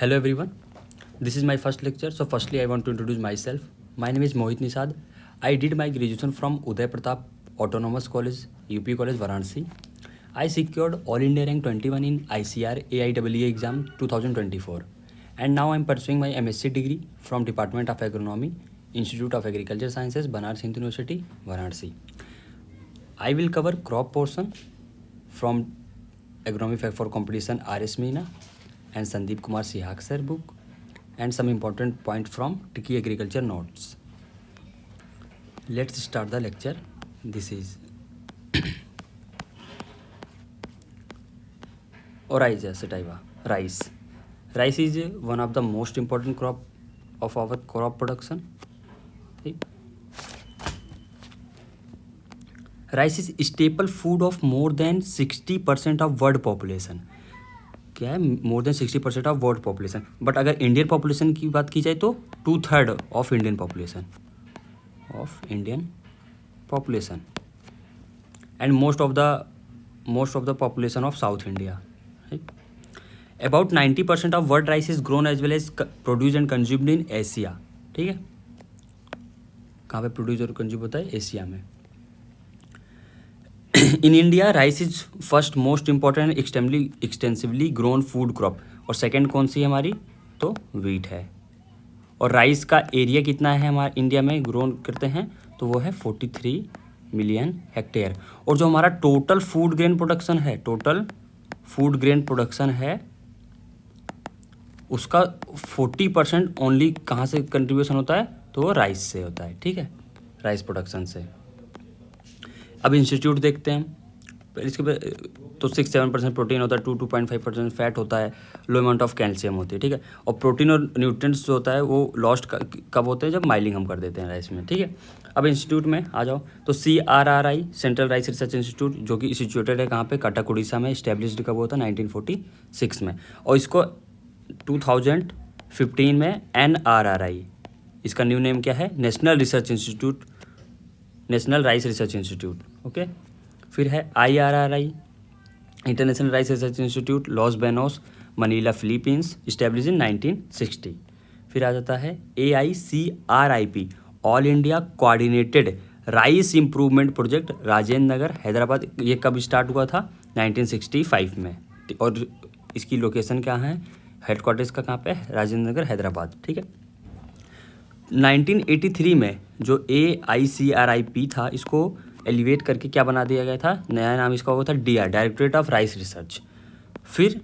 Hello everyone. This is my first lecture. So firstly I want to introduce myself. My name is Mohit Nisad. I did my graduation from Uday Pratap Autonomous College, UP College, Varanasi. I secured All India rank 21 in ICR AIEE exam 2024. And now I am pursuing my MSc degree from Department of Agronomy, Institute of Agriculture Sciences, Banaras Hindu University, Varanasi. I will cover crop portion from Agronomy Fact for Competition RS Meena and Sandeep Kumar Sihak sir book and some important point from Tricky Agriculture notes. Let's start the lecture. This is Oryza sativa, rice. Rice is one of the most important crop of our crop production. Rice is staple food of more than 60% of world population. क्या है? More than 60% of world population. But अगर Indian population की बात की जाए तो 2/3 of Indian population and most of the population of South India. About 90% of world rice is grown as well as produce and consumed in Asia. ठीक है, कहाँ पे प्रोड्यूस और कंज्यूम होता है? एशिया में. In India rice is first most important extensively grown food crop. और second कौन सी है हमारी? तो वीट है. और राइस का एरिया कितना है हमारे इंडिया में ग्रोन करते हैं? तो वो है 43 मिलियन हेक्टेयर. और जो हमारा टोटल फूड ग्रेन प्रोडक्शन है उसका 40% ओनली कहाँ से कंट्रीब्यूशन होता है? तो वो राइस से होता है. ठीक है, राइस प्रोडक्शन से. अब इंस्टीट्यूट देखते हैं. इसके तो 6-7% प्रोटीन होता है, 2-2.5% फैट होता है, लो अमाउंट ऑफ कैल्शियम होती है. ठीक है, और प्रोटीन और न्यूट्रिएंट्स जो होता है वो लॉस्ट कब होते हैं? जब माइलिंग हम कर देते हैं राइस में. ठीक है, अब इंस्टीट्यूट में आ जाओ तो CRRI central rice research institute जो कि इंस्टीट्यूटेड है कहाँ पे? कटक उड़ीसा में. इस्टेब्लिश्ड कब होता है? 1946 में. और इसको 2015 में NRRI, इसका न्यू नेम क्या है? National rice research institute. Okay, फिर है IRRI international rice research institute, Los Banos, Manila, Philippines, establish in 1960. फिर आ जाता है AICRIP all India coordinated rice improvement project, Rajendra Nagar, Hyderabad. ये कब स्टार्ट हुआ था? 1965 में. और इसकी लोकेशन क्या है? हेडक्वार्टर्स का कहाँ पे है? राजेंद्र नगर, हैदराबाद. ठीक है. 1983 में जो AICRIP था इसको एलिवेट करके क्या बना दिया गया था? नया नाम इसका हुआ था DR, directorate of rice research. फिर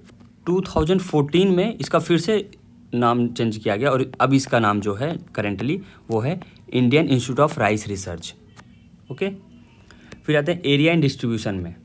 2014 में इसका फिर से नाम चेंज किया गया और अब इसका नाम जो है करेंटली वो है Indian institute of rice research. Okay, फिर आते हैं एरिया एंड डिस्ट्रीब्यूशन में.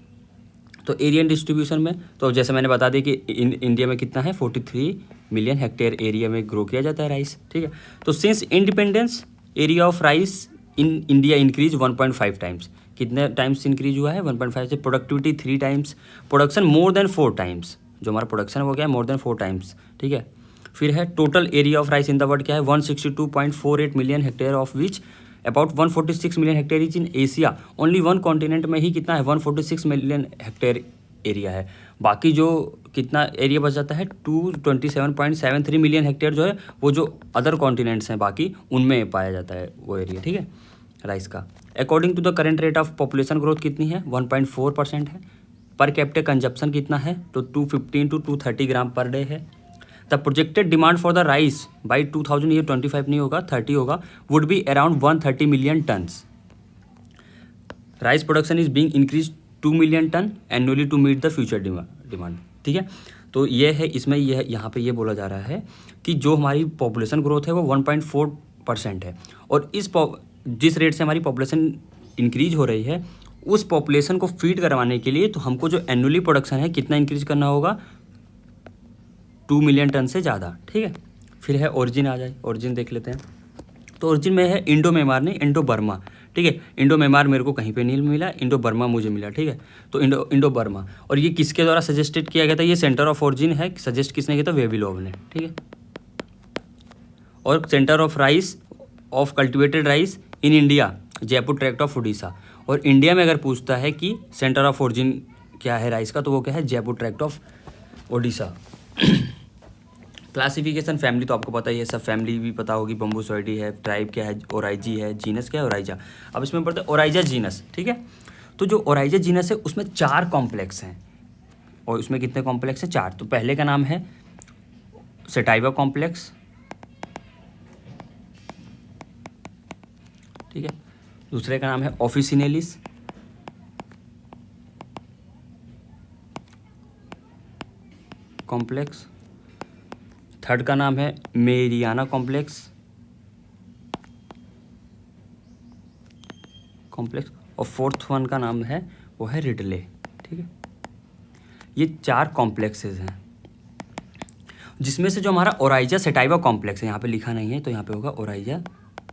तो एरिया एंड डिस्ट्रीब्यूशन में तो जैसे मैंने बता दी कि इंडिया में कितना है? 43 मिलियन हेक्टेयर एरिया में ग्रो किया जाता है राइस. ठीक है, तो since independence area of rice in India increase 1.5 times. कितने टाइम्स इंक्रीज हुआ है? 1.5 से. Productivity 3 times, production more than 4 times. जो हमारा प्रोडक्शन हो गया है मोर देन 4 टाइम्स. ठीक है, फिर है total area of rice in the world क्या है? 162.48 million hectare of which about 146 million hectare is in Asia. Only one continent में ही कितना है? 146 मिलियन हेक्टेयर एरिया है. बाकी जो कितना एरिया बच जाता है? 227.73 मिलियन हेक्टेयर जो है वो जो अदर कॉन्टिनेंट्स हैं बाकी उनमें पाया जाता है वो एरिया. ठीक है, राइस का. According to the current rate of population growth कितनी है? 1.4% है. पर कैपिटल कंजप्शन कितना है? तो 215 to 230 ग्राम पर डे है. The projected demand for the rice by 2000, ये 25 नहीं होगा 30 होगा, would be around 130 million tons. Rice production is being increase 2 million ton annually to meet the future demand. ठीक है, तो ये है इसमें यह यहाँ पे ये बोला जा रहा है कि जो हमारी पॉपुलेशन ग्रोथ है वो 1.4% है. और जिस रेट से हमारी पॉपुलेशन इंक्रीज हो रही है उस पॉपुलेशन को फीड करवाने के लिए तो हमको जो एनुअली प्रोडक्शन है कितना इंक्रीज करना होगा? 2 मिलियन टन से ज़्यादा. ठीक है, फिर है ओरिजिन. आ जाए ओरिजिन देख लेते हैं. तो ओरिजिन में है इंडो मेमार नहीं इंडो बर्मा. ठीक है, इंडो मेमार मेरे को कहीं पे नहीं मिला, इंडो बर्मा मुझे मिला. ठीक है, तो इंडो बर्मा. और ये किसके द्वारा सजेस्टेड किया गया था? ये सेंटर ऑफ ओरिजिन है. सजेस्ट किसने किया था? वेबिलोव ने. ठीक है, और centre of rice of cultivated rice in India Jaipur tract of Orissa. और इंडिया में अगर पूछता है कि सेंटर ऑफ ओरिजिन क्या है राइस का, तो वो क्या है? Jaipur tract of Odisha. Classification family तो आपको पता ही है, सब फैमिली भी पता होगी, बम्बूसॉइडी है, ट्राइब क्या है, ओराइजी है, जीनस क्या है, ओराइजा। अब इसमें पढ़ते हैं ओराइजा जीनस, ठीक है। तो जो ओराइजा जीनस है उसमें 4 कॉम्प्लेक्स हैं, और उसमें कितने कॉम्प्लेक्स हैं, 4। तो पहले का नाम है सेटाइवा कॉम्प्लेक्स, ठीक है। दूसरे का नाम है ऑफिसिनेलिस, कॉम्प्लेक्स। थर्ड का नाम है मेरियाना कॉम्प्लेक्स, और फोर्थ वन का नाम है वो है रिडले, ठीक है। ये 4 कॉम्प्लेक्सेस हैं, जिसमें से जो हमारा ओराइजा सेटाइवा कॉम्प्लेक्स है, यहाँ पे लिखा नहीं है तो यहाँ पे होगा ओराइजा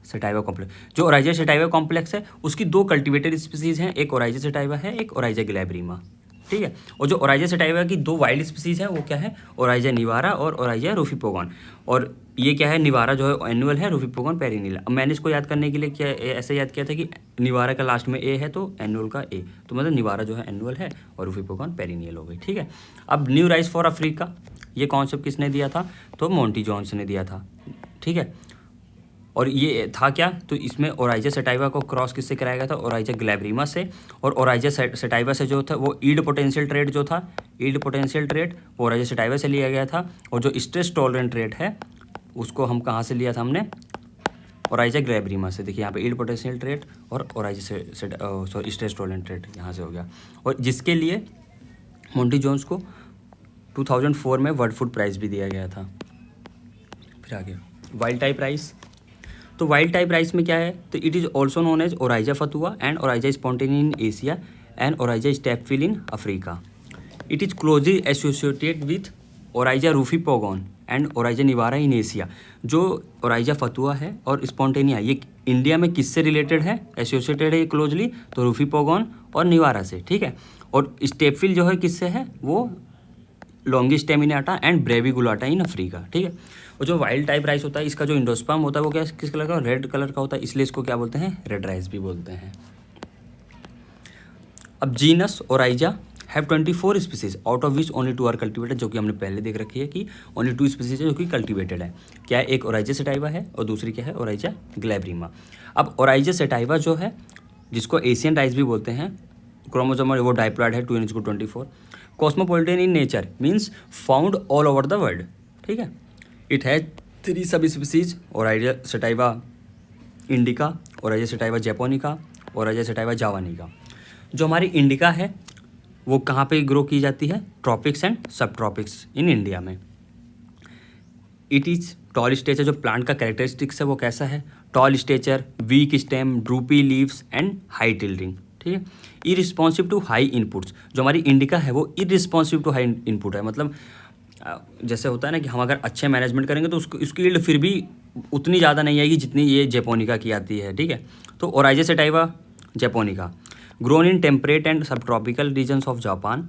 सेटाइवा कॉम्प्लेक्स। जो ओराइजा सेटाइवा कॉम्प्लेक्स है उसकी 2 कल्टिवेटेड स्पीसीज़ हैं, एक ओराइजा सेटाइवा है, एक ओराइजा ग्लैब्रिमा, ठीक है। और जो ओराइजा सेटाइवा की 2 वाइल्ड स्पीसीज़ हैं वो क्या है, ओराइजा निवारा और ओराइजा रूफिपोगॉन। और ये क्या है, निवारा जो है एनुअल है, रूफिपोगॉन पेरिनिल। अब मैंने इसको याद करने के लिए क्या ऐसे याद किया था कि निवारा का लास्ट में ए है तो एनुअल का ए, तो मतलब निवारा जो है एनुअल है और रूफिपोगॉन पेरिनियल हो गई, ठीक है। अब न्यू राइज फॉर अफ्रीका, ये कॉन्सेप्ट किसने दिया था, तो मोंटी जॉन्स ने दिया था, ठीक है। और ये था क्या, तो इसमें ओराइजा सेटाइवा को क्रॉस किससे कराया गया था, ओराइजा ग्लैब्रिमा से। और ओराइजा सेटाइवा से जो था वो ईल्ड पोटेंशियल ट्रेट जो था, ईल्ड पोटेंशियल ट्रेट वो ओराइजा सेटाइवा से लिया गया था। और जो स्ट्रेस टॉलरेंट ट्रेट है उसको हम कहाँ से लिया था हमने, ओराइजा ग्लैब्रिमा से। देखिए यहाँ पे ईल्ड पोटेंशियल ट्रेट और Oryza sorry stress tolerant trait यहाँ से हो गया, और जिसके लिए मोंटी जॉन्स को 2004 में वर्ल्ड फूड प्राइज़ भी दिया गया था। फिर आगे वाइल्ड टाइप राइस, तो वाइल्ड टाइप राइस में क्या है, तो it is also known as Oryza fatua and Oryza spontanea in Asia and Oryza stapfii in Africa. It is closely associated with Oryza rufipogon and Oryza nivara in Asia. जो Oryza Fatuha है और स्पॉन्टेनिया ये India में किससे related है, associated है closely, तो रूफिपोगॉन और निवारा से, ठीक है। और स्टेपफिल जो है किससे है, वो लॉन्गिस्टेमिनाटा एंड ब्रेविगुलाटा इन अफ्रीका, ठीक है। और जो वाइल्ड टाइप राइस होता है इसका जो इंडोस्पर्म होता है वो क्या किस कलर का, रेड कलर का होता है, इसलिए इसको क्या बोलते हैं, रेड राइस भी बोलते हैं। अब genus Oryza have 24 species out of which only 2 are cultivated, जो कि हमने पहले देख रखी है कि ओनली 2 स्पीसीज है जो कि कल्टिवेटेड है। क्या है, एक ओराइजा सेटाइवा है और दूसरी क्या है, ओराइजा ग्लैब्रिमा। अब ओराइजा सेटाइवा जो है जिसको एशियन राइस भी बोलते हैं, क्रोमोसोमल वो डाइप्लॉइड है, 2n/24। Cosmopolitan in nature means found all over the world, ठीक है। It has 3 subspecies, Oryza sativa indica, Oryza sativa japonica, Oryza sativa javanica. जो हमारी इंडिका है वो कहाँ पे ग्रो की जाती है, tropics and subtropics in India में। इट इज़ टॉल स्टेचर, जो प्लांट का कैरेक्टरिस्टिक्स है वो कैसा है, tall stature, weak stem, droopy leaves and high tillering, ठीक है। इरिस्पॉन्सिव टू हाई इनपुट्स, जो हमारी इंडिका है वो इरिस्पॉन्सिव टू हाई इनपुट है, मतलब जैसे होता है ना कि हम अगर अच्छे मैनेजमेंट करेंगे तो उसकी यील्ड फिर भी उतनी ज़्यादा नहीं आएगी जितनी ये जैपोनिका की आती है, ठीक है। तो Oryza sativa japonica grown in temperate and subtropical regions of Japan.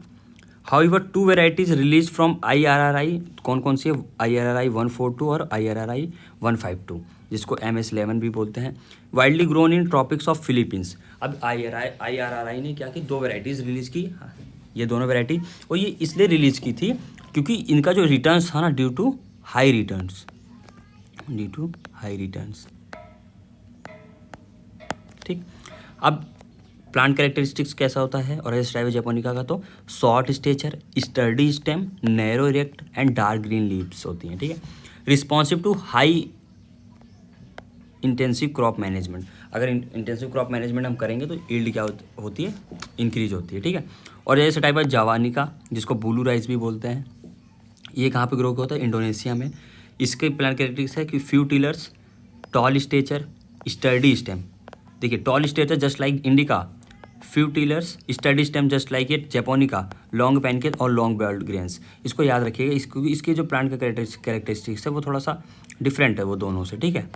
However 2 varieties release from IRRI, कौन कौन सी है, IRRI 142 और IRRI 152, जिसको MS11 भी बोलते हैं। Wildly grown in tropics of Philippines. अब IRRI ने क्या की, 2 वेराइटीज़ रिलीज़ की, ये दोनों वेराइटी, और ये इसलिए रिलीज़ की थी क्योंकि इनका जो रिटर्न्स था ना, ड्यू टू हाई रिटर्न्स, ठीक। अब प्लांट कैरेक्टरिस्टिक्स कैसा होता है ओराइजा सेटाइवा जैपोनिका का, तो short stature, sturdy stem, narrow erect and dark green leaves होती हैं, ठीक है। Responsive to high intensive crop management, अगर इंटेंसिव क्रॉप मैनेजमेंट हम करेंगे तो यील्ड क्या होती है, इंक्रीज होती है, ठीक है। और जैसे सेटाइवा जावानिका जिसको ब्लू राइस भी बोलते हैं, ये कहाँ पे ग्रो होता है, इंडोनेशिया में। इसके प्लांट कैरेक्टरिस्टिक्स है कि few tillers, tall stature, sturdy stem. देखिए tall stature just like indica, few tillers, sturdy stem just like it japonica, long panicles और लॉन्ग बॉल्ड ग्रेन्स। इसको याद रखिएगा, इसके जो प्लांट का कैरेक्टरिस्टिक्स है वो थोड़ा सा डिफरेंट है वो दोनों से, ठीक है।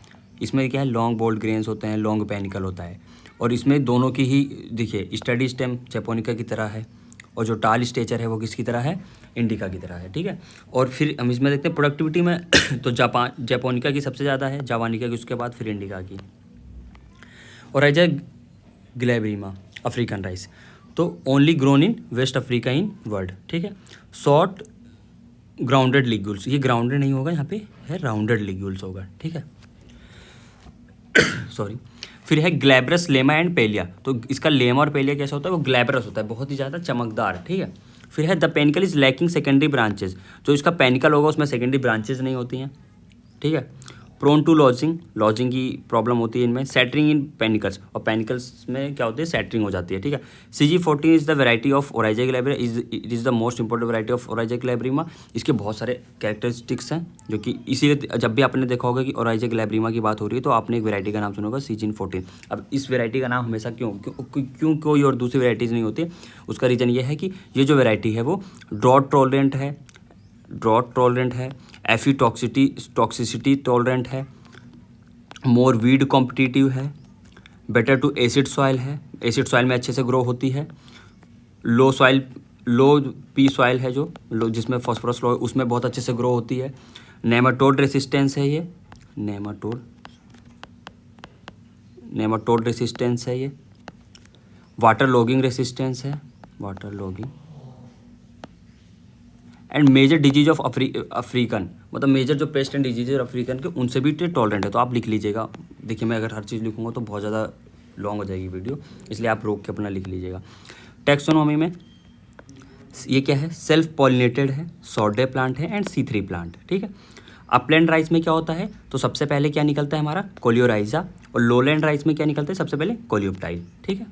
इसमें क्या है, लॉन्ग बोल्ड ग्रेन्स होते हैं, लॉन्ग पैनिकल होता है, और इसमें दोनों की ही देखिए स्टडी स्टेम जैपोनिका की तरह है और जो टाल स्टेचर है वो किसकी तरह है, इंडिका की तरह है, ठीक है। और फिर हम इसमें देखते हैं प्रोडक्टिविटी में तो जैपोनिका की सबसे ज़्यादा है, जावानिका की उसके बाद फिर इंडिका की। ओराइजा ग्लैब्रिमा अफ्रीकन राइस, तो only grown in West Africa in world, ठीक है। शॉर्ट ग्राउंडेड लिग्यूल्स, ये ग्राउंडेड नहीं होगा, यहाँ पे है राउंडेड लिग्यूल्स होगा, ठीक है। सॉरी। फिर है ग्लैब्रस, लेमा एंड पेलिया। तो इसका लेमा और पेलिया कैसा होता है, वो ग्लैब्रस होता है, बहुत ही ज़्यादा चमकदार, ठीक है। फिर है the panicle is lacking secondary branches, जो इसका पेनिकल होगा उसमें सेकेंडरी ब्रांचेज नहीं होती हैं, ठीक है। प्रोन टू लॉजिंग, लॉजिंग की प्रॉब्लम होती है इनमें। सेटरिंग इन पेनिकल्स, और पेनिकल्स में क्या होती है, सेटरिंग हो जाती है, ठीक है। CG14 is the variety of Oryza glaberrima, it is the most important variety of Oryza glaberrima. इसके बहुत सारे कैरेक्टरिस्टिक्स हैं, जो कि इसीलिए जब भी आपने देखा होगा कि ओराइजा ग्लैब्रिमा की बात हो रही है तो आपने एक वेराइटी का नाम सुना होगा CG14। अब इस वेराइटी का नाम हमेशा क्यों कोई और दूसरी वेराइटीज़ नहीं होती, उसका रीज़न ये है कि ये जो वेराइटी है वो ड्रॉट टॉलरेंट है, एफी टॉक्सिसिटी टॉलरेंट है, मोर वीड कॉम्पिटिटिव है, बेटर टू एसिड सॉइल है, एसिड सॉइल में अच्छे से ग्रो होती है, लो पी सॉइल है जो जिसमें फॉस्फोरस लो, उसमें बहुत अच्छे से ग्रो होती है। नेमाटोड रेसिस्टेंस है ये, नेमाटोड रेसिस्टेंस है ये। वाटर लॉगिंग रेसिस्टेंस है, water logging. And major disease of African, मतलब मेजर जो पेस्ट एंड डिजीज अफ्रीकन के उनसे भी टॉलरेंट है। तो आप लिख लीजिएगा, देखिए मैं अगर हर चीज़ लिखूंगा तो बहुत ज़्यादा लॉन्ग हो जाएगी वीडियो, इसलिए आप रोक के अपना लिख लीजिएगा। टैक्सोनॉमी में ये क्या है, सेल्फ पॉलिनेटेड है, सॉर्डे प्लांट है एंड C3 प्लांट, ठीक है। अपलैंड राइस में क्या होता है, तो सबसे पहले क्या निकलता है हमारा कोलियोराइजा, और लोलैंड राइस में क्या निकलता है सबसे पहले कोलियोप्टाइल, ठीक है।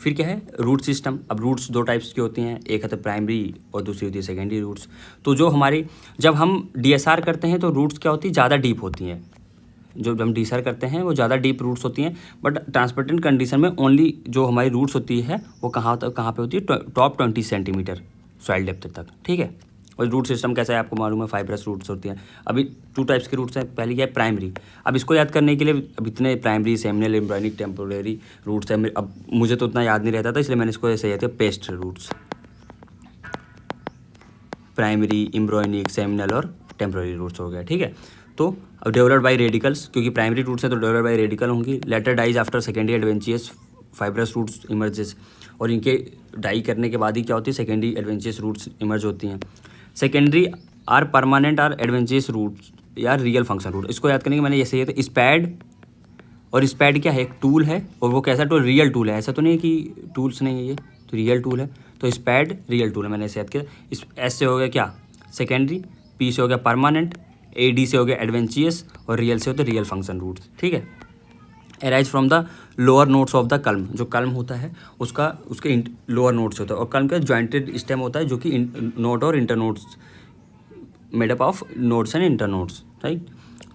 फिर क्या है रूट सिस्टम। अब रूट्स दो टाइप्स की होती हैं, एक है तो प्राइमरी और दूसरी होती है सेकेंडरी रूट्स। तो जो हमारी जब हम DSR करते हैं तो रूट्स क्या होती है, ज़्यादा डीप होती हैं। जो हम DSR करते हैं वो ज़्यादा डीप रूट्स होती हैं, बट ट्रांसपेरेंट कंडीशन में ओनली जो हमारी रूट्स होती है वो कहाँ पे होती है, टॉप 20 सेंटीमीटर सॉइल डेप्थ तक, ठीक है। और रूट सिस्टम कैसा है आपको मालूम है, फाइब्रस रूट्स होती हैं। अभी 2 टाइप्स के रूट्स हैं, पहली क्या है प्राइमरी। अब इसको याद करने के लिए अब इतने primary, seminal, embryonic, temporary roots हैं, अब मुझे तो उतना याद नहीं रहता था, इसलिए मैंने इसको ऐसे कहते हैं पेस्ट रूट्स। प्राइमरी, एम्ब्रॉयनिक, सेमिनल और टेम्पोररी रूट्स हो गया, ठीक है। तो अब डेवलप्ड बाई रेडिकल्स, क्योंकि प्राइमरी रूट्स हैं तो डेवलप्ड बाई रेडिकल होंगी। Later dies after secondary adventitious fibrous roots emerges, और इनके डाई करने के बाद ही क्या होती है, सेकेंडरी एडवेंचियस रूट्स इमर्ज होती हैं। Secondary or permanent or adventitious roots या रियल फंक्शन रूट। इसको याद करने के मैंने जैसे ये तो स्पैड, और स्पैड क्या है, एक टूल है, और वो कैसा टूल, रियल टूल है, ऐसा तो नहीं है कि टूल्स नहीं है, ये तो रियल टूल है। तो स्पैड रियल टूल है, मैंने ऐसे याद किया। इस एस से हो गया क्या सेकेंडरी, पी से हो गया परमानेंट, AD से हो गया एडवेंचियस, और रियल से होते रियल फंक्शन रूट्स, ठीक है। Arise from the lower nodes of the culm, जो कल्म होता है उसके लोअर नोट्स होता है, और कल्म का जॉइंटेड स्टेम होता है जो कि नोट और inter notes made up of notes and inter notes, right.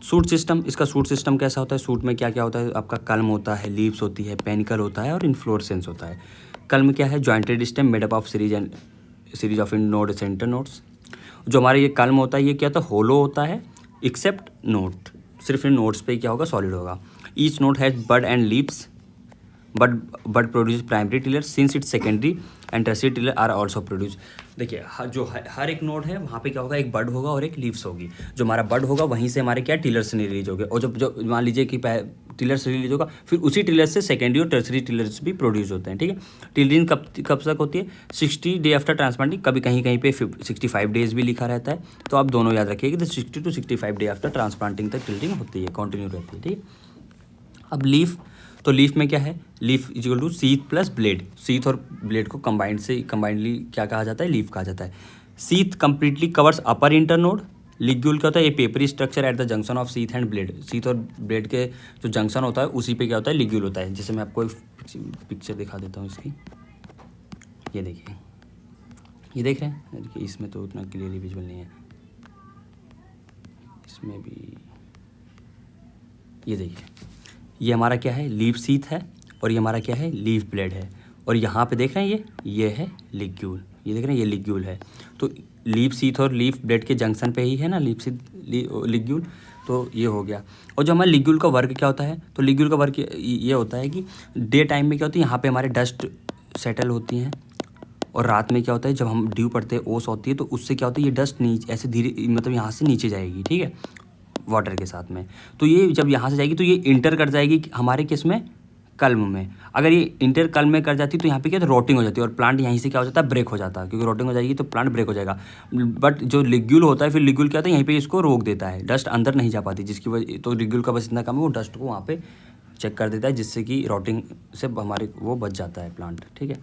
Shoot system, इसका सूट सिस्टम कैसा होता है, सूट में क्या क्या होता है आपका, कल्म होता है, लीव्स होती है, पेनिकल होता है और इन्फ्लोरेसेंस होता है। कल्म क्या है, jointed stem made up of series of nodes and inter notes. जो हमारा ये कल्म होता है ये क्या होता है, होलो होता है एक्सेप्ट नोट, सिर्फ इन नोट्स पे क्या होगा, सॉलिड होगा। Each node has bud and leaves, bud produce primary tiller since its secondary and tertiary tiller are also produce. देखिए हर एक नोड है वहाँ पे क्या होगा, एक बड होगा और एक लीव्स होगी। जो हमारा बड होगा वहीं से हमारे क्या टिलर से रिलीज होगा, और जो मान लीजिए कि टिलर से रिलीज होगा, फिर उसी टिलर से सेकेंडरी और टर्शियरी टिलर्स भी प्रोड्यूस होते हैं, ठीक है। टिलरिंग कब तक होती है, 60 डे आफ्टर ट्रांसप्लांटिंग, कभी कहीं कहीं पे 65 डेज भी लिखा रहता है, तो आप दोनों याद रखिए कि 60 to 65 डे आफ्टर ट्रांसप्लांटिंग तक टिलरिंग होती है, कंटिन्यू रहती है, ठीक है। अब लीफ, तो लीफ में क्या है, leaf equal to sheath plus blade. Sheath और ब्लेड को कंबाइंडली क्या कहा जाता है, लीफ कहा जाता है। Sheath completely covers upper internode. Ligule क्या होता है, ये papery structure at the junction of sheath and blade. Sheath और ब्लेड के जो जंक्शन होता है उसी पे क्या होता है, लिग्यूल होता है। जैसे मैं आपको एक पिक्चर दिखा देता हूँ इसकी, ये देखिए, ये देख रहे हैं, देखिए इसमें तो उतना क्लियरली विजुअल नहीं है, इसमें भी ये देखिए, ये हमारा क्या है, लीफ सीथ है, और ये हमारा क्या है, लीफ ब्लेड है। और यहाँ पे देख रहे हैं ये है लिग्यूल, ये देख रहे हैं ये लिग्यूल है। तो लीफ सीथ और लीफ ब्लेड के जंक्शन पे ही है ना लीफ सीथ लिग्यूल, तो ये हो गया। और जो हमारे लिग्यूल का वर्क क्या होता है, तो लिग्यूल का वर्क ये होता है कि डे टाइम में क्या होती है, यहाँ पे हमारे डस्ट सेटल होती हैं, और रात में क्या होता है, जब हम ड्यू पड़ते हैं, ओस होती है, तो उससे क्या होता है, ये डस्ट नीचे ऐसे धीरे मतलब यहाँ से नीचे जाएगी, ठीक है, वाटर के साथ में। तो ये जब यहाँ से जाएगी तो ये इंटर कर जाएगी हमारे किस में, कल्म में। अगर ये इंटर कल्म में कर जाती तो यहाँ पे क्या, तो रोटिंग हो जाती है और प्लांट यहीं से क्या हो जाता है, ब्रेक हो जाता है, क्योंकि रोटिंग हो जाएगी तो प्लांट ब्रेक हो जाएगा। बट जो लिग्यूल होता है, फिर लिग्यूल क्या होता है, यहीं पे इसको रोक देता है, डस्ट अंदर नहीं जा पाती, जिसकी वजह, तो लिग्यूल का बस इतना काम है, वो डस्ट को वहाँ पे चेक कर देता है, जिससे कि रोटिंग से हमारे वो बच जाता है प्लांट। ठीक है,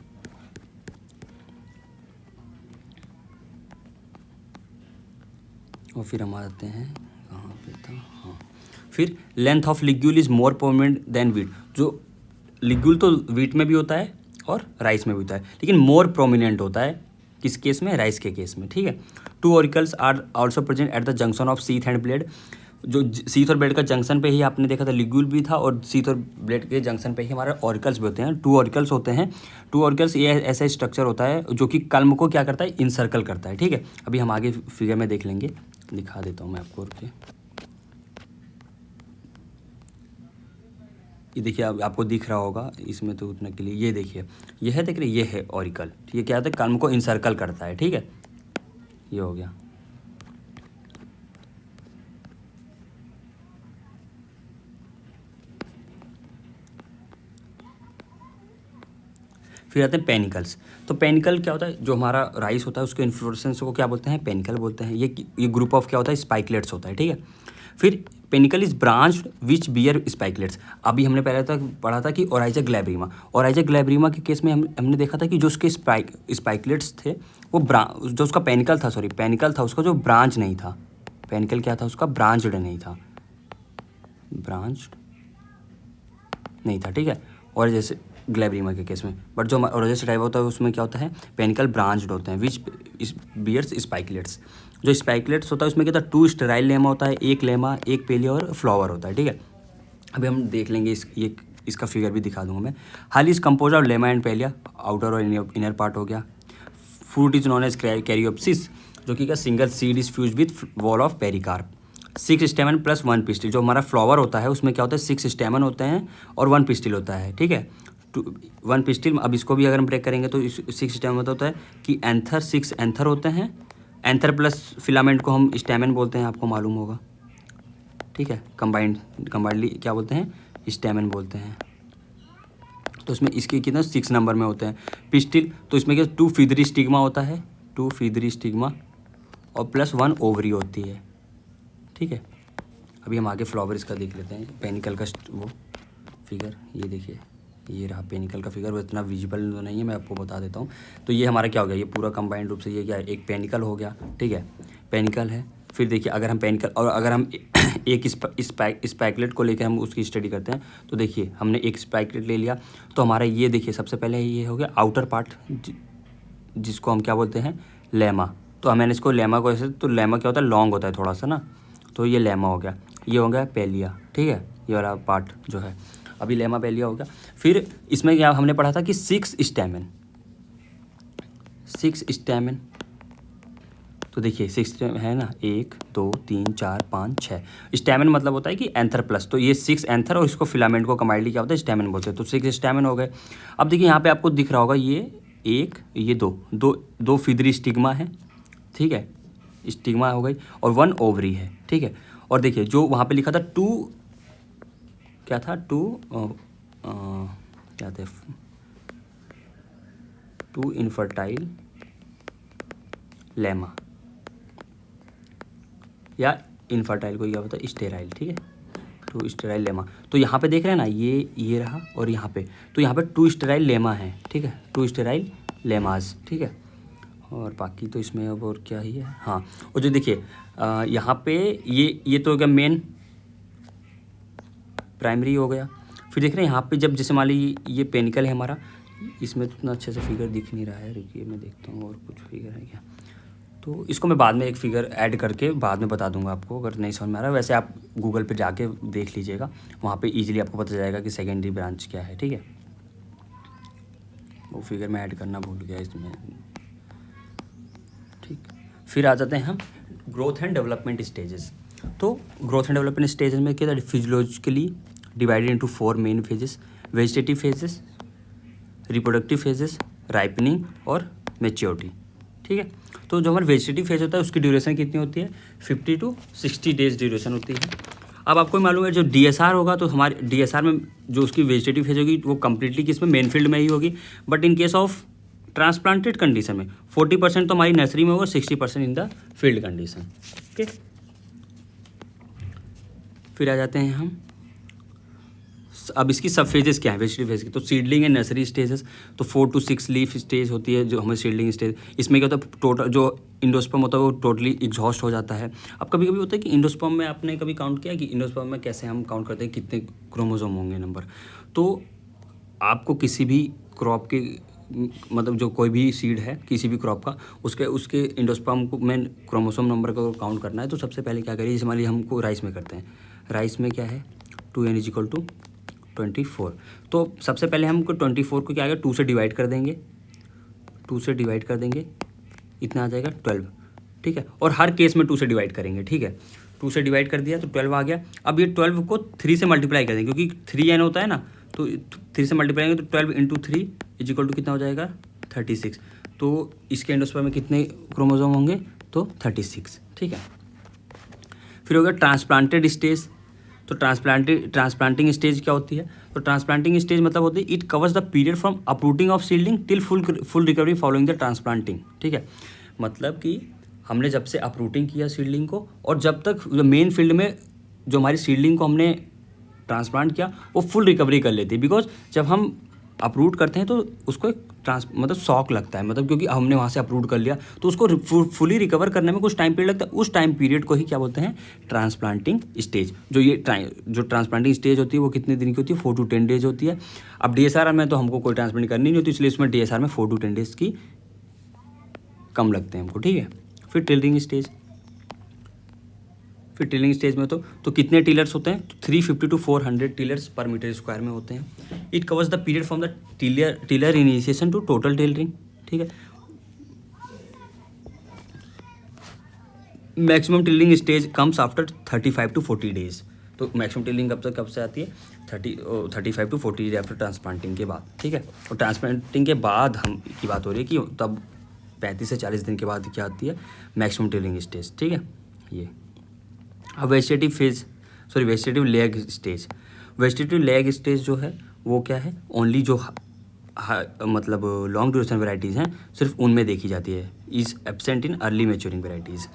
और फिर हम आते हैं कहाँ पे था, हाँ, फिर length of ligule is more prominent than wheat. जो लिग्यूल तो वीट में भी होता है और राइस में भी होता है, लेकिन मोर प्रोमिनेंट होता है किस केस में, राइस के केस में। ठीक है, 2 auricles are also present at the junction of sheath and blade. जो सीथ और ब्लेड का जंक्शन पे ही आपने देखा था लिग्यूल भी था, और सीथ और ब्लेड के जंक्शन पे ही हमारे ऑरिकल्स भी होते हैं। 2 ऑरिकल्स होते हैं। 2 ऑरिकल्स ये ऐसा स्ट्रक्चर होता है जो कि कल्म को क्या करता है, इनसर्कल करता है। ठीक है, अभी हम आगे फिगर में देख लेंगे, दिखा देता हूँ मैं आपको। रुकिए, ये देखिए, आपको दिख रहा होगा इसमें तो उतना के लिए, ये देखिए, ये है, देख रहे, ये है ऑरिकल। ये क्या होता है, कल्म को इनसर्कल करता है। ठीक है, ये हो गया। फिर आते हैं पेनिकल्स। तो पेनिकल क्या होता है, जो हमारा राइस होता है उसके इन्फ्लोरेसेंस को क्या बोलते हैं, पेनिकल बोलते हैं। ये ग्रुप ऑफ क्या होता है, स्पाइकलेट्स होता है। ठीक है, फिर panicle is branched which bear spikelets. अभी हमने पहले तक पढ़ा था कि ओराइजा ग्लैब्रिमा, ओराइजा ग्लैब्रिमा के केस में हमने देखा था कि जो उसके स्पाइकलेट्स थे वो जो उसका पेनिकल था, सॉरी पेनिकल था उसका, जो ब्रांच नहीं था। पेनिकल क्या था उसका, ब्रांच्ड नहीं था, ब्रांच्ड नहीं था। ठीक है, और जैसे ग्लैब्रिमा के केस में, बट जो ओरोजेस टाइप होता है उसमें क्या होता है, पेनिकल ब्रांच्ड होते हैं विच बियर्स स्पाइकलेट्स। जो स्पाइकलेट्स होता है उसमें क्या होता है, 2 स्टेराइल लेमा होता है, 1 लेमा, 1 पेलिया और फ्लावर होता है। ठीक है, अभी हम देख लेंगे इसका फिगर भी दिखा दूंगा मैं। Hull is compose of lemma and palea, outer और इनर पार्ट हो गया। Fruit is known as caryopsis, जो कि क्या, single seed is fuse with wall of pericarp. 6 stamen plus 1 pistil. जो हमारा फ्लावर होता है उसमें क्या होता है, 6 स्टेमन होते हैं और 1 पिस्टिल होता है। ठीक है, 1 पिस्टिल। अब इसको भी अगर हम ब्रेक करेंगे तो 6 स्टेमन होता है कि एंथर, 6 एंथर होते हैं। एंथर प्लस फिलामेंट को हम स्टेमन बोलते हैं, आपको मालूम होगा। ठीक है, कंबाइंडली क्या बोलते हैं, स्टेमन बोलते हैं। तो इसमें इसके कितना 6 नंबर में होते हैं। पिस्टिल, तो इसमें क्या 2 फीदरी स्टिग्मा होता है, 2 फीदरी स्टिग्मा और प्लस 1 ओवरी होती है। ठीक है, अभी हम आगे फ्लावर इसका देख लेते हैं, पेनिकल का वो फिगर। ये देखिए, ये रहा पेनिकल का फिगर, वो इतना विजिबल तो नहीं है, मैं आपको बता देता हूँ। तो ये हमारा क्या हो गया, ये पूरा कंबाइंड रूप से ये क्या है, एक पेनिकल हो गया। ठीक है, पेनिकल है। फिर देखिए, अगर हम पेनिकल और अगर हम एक स्पाइकलेट को लेकर हम उसकी स्टडी करते हैं, तो देखिए हमने एक स्पाइकलेट ले लिया, तो हमारा ये देखिए सबसे पहले ये हो गया आउटर पार्ट, जिसको हम क्या बोलते हैं, लेमा। तो मैंने इसको लेमा को ऐसे, तो लेमा क्या होता है, लॉन्ग होता है थोड़ा सा ना, तो ये लेमा हो गया। ये हो गया पेलिया। ठीक है, ये वाला पार्ट जो है, अभी लेमा पेलिया हो गया। फिर इसमें क्या हमने पढ़ा था कि 6 स्टेमन, 6 स्टेमन। तो देखिए 6 है ना, 1 2 3 4 5 6 स्टेमन, मतलब होता है कि एंथर प्लस, तो ये 6 एंथर और इसको फिलामेंट को कंबाइंडली क्या होता है, स्टेमन बोलते हैं। तो 6 स्टेमन हो गए। अब देखिए यहाँ पे आपको दिख रहा होगा, ये 1, ये 2 फिदरी स्टिग्मा है। ठीक है, स्टिग्मा हो गई, और 1 ओवरी है। ठीक है, और देखिए जो वहाँ पे लिखा था 2, क्या था, 2 क्या थे, 2 इनफर्टाइल लेमा, या इनफर्टाइल को क्या होता है, स्टेराइल। ठीक है, 2 स्टेराइल लेमा। तो यहाँ पे देख रहे हैं ना, ये रहा, और यहाँ पे, तो यहाँ पे 2 स्टेराइल लेमा है। ठीक है, 2 स्टेराइल लेमाज। ठीक है, और बाकी तो इसमें अब और क्या ही है, हाँ, और जो देखिए यहाँ पे ये तो हो गया मेन, प्राइमरी हो गया। फिर देख रहे हैं यहाँ पे, जब जैसे मान ली ये पेनिकल है हमारा, इसमें तो इतना अच्छे से फिगर दिख नहीं रहा है, रुकिए मैं देखता हूँ और कुछ फिगर है क्या। तो इसको मैं बाद में एक फिगर ऐड करके बाद में बता दूंगा आपको, अगर नहीं समझ में आ रहा है। वैसे आप गूगल पे जाके देख लीजिएगा, वहाँ पे इजीली आपको पता जाएगा कि सेकेंडरी ब्रांच क्या है। ठीक है, वो फिगर मैं ऐड करना भूल गया इसमें। ठीक, फिर आ जाते हैं हम ग्रोथ एंड डेवलपमेंट स्टेजेस। तो ग्रोथ एंड डेवलपमेंट स्टेजेस में क्या, physiologically divided into 4 main phases, vegetative phases, reproductive phases, ripening और मैच्योरिटी। ठीक है, तो जो हमारा वेजिटेटिव फेज होता है उसकी ड्यूरेशन कितनी होती है, 50 to 60 डेज ड्यूरेशन होती है। अब आपको मालूम है जो DSR होगा तो हमारे DSR में जो उसकी वेजिटेटिव फेज होगी वो कम्प्लीटली किस में, मेन फील्ड में ही होगी। But in case of transplanted condition में 40% तो हमारी नर्सरी में होगा, 60% in the field condition. Okay, फिर आ जाते हैं हम, अब इसकी सब फेजेस क्या है वेजिटेटिव फेज की। तो सीडलिंग एंड नर्सरी स्टेजेस, तो 4 to 6 लीफ स्टेज होती है जो हमें सीडलिंग स्टेज। इसमें क्या होता है, टोटल जो इंडोस्पर्म होता है वो टोटली एग्जॉस्ट हो जाता है। अब कभी कभी होता है कि इंडोस्पर्म में आपने कभी काउंट किया कि इंडोस्पर्म में कैसे हम काउंट करते हैं कितने क्रोमोसोम होंगे नंबर। तो आपको किसी भी क्रॉप के मतलब जो कोई भी सीड है किसी भी क्रॉप का उसके इंडोस्पर्म को में क्रोमोसोम नंबर को काउंट करना है। तो सबसे पहले क्या करिए, जैसे मान लीजिए हमको राइस में करते हैं, राइस में क्या है 2n = 24। तो सबसे पहले हमको 24 को क्या आएगा 2 से डिवाइड कर देंगे, 2 से डिवाइड कर देंगे, इतना आ जाएगा 12। ठीक है, और हर केस में 2 से डिवाइड करेंगे। ठीक है, 2 से डिवाइड कर दिया तो 12 आ गया। अब ये 12 को 3 से मल्टीप्लाई कर देंगे क्योंकि 3n होता है ना, तो 3 से मल्टीप्लाई करेंगे तो 12 × 3 = कितना हो जाएगा 36। तो इसके एंडोस्पर्म में कितने क्रोमोसोम होंगे तो 36। ठीक है, फिर हो गया ट्रांसप्लांटेड स्टेज। तो ट्रांसप्लांटिंग स्टेज क्या होती है, तो ट्रांसप्लांटिंग स्टेज मतलब होती है it covers the period from uprooting of seedling till full recovery following the transplanting. ठीक है, मतलब कि हमने जब से अपरूटिंग किया सीडलिंग को और जब तक मेन फील्ड में जो हमारी सीडलिंग को हमने ट्रांसप्लांट किया वो फुल रिकवरी कर लेती है। बिकॉज जब हम अप्रूट करते हैं तो उसको एक मतलब शॉक लगता है, मतलब क्योंकि हमने वहाँ से अप्रूट कर लिया तो उसको फुली रिकवर करने में कुछ टाइम पीरियड लगता है। उस टाइम पीरियड को ही क्या बोलते हैं ट्रांसप्लांटिंग स्टेज। जो ट्रांसप्लांटिंग स्टेज होती है वो कितने दिन की होती है 4 to 10 डेज होती है। अब DSR में तो हमको कोई ट्रांसप्लांट करनी नहीं होती, इसलिए इसमें DSR में 4 to 10 डेज की कम लगते हैं हमको। ठीक है, फिर टिलरिंग स्टेज। फिर टिलरिंग स्टेज में तो कितने टिलर्स होते हैं, तो 350 to 400 tillers per metre square में होते हैं। It covers the period from the tiller initiation to total tillering. ठीक है, maximum tillering stage comes after 35 to 40 days. तो मैक्सिमम टिलरिंग कब से आती है 35 to 40 डेज आफ्टर ट्रांसप्लांटिंग के बाद। ठीक है, और ट्रांसप्लांटिंग के बाद हम की बात हो रही है कि तब 35 से 40 दिन के बाद क्या आती है मैक्सिमम टिलरिंग स्टेज। ठीक है, ये अब vegetative leg stage. Vegetative leg stage जो है वो क्या है, ओनली जो मतलब लॉन्ग ड्यूरेशन वेराइटीज़ हैं सिर्फ उनमें देखी जाती है। Is absent in early maturing varieties.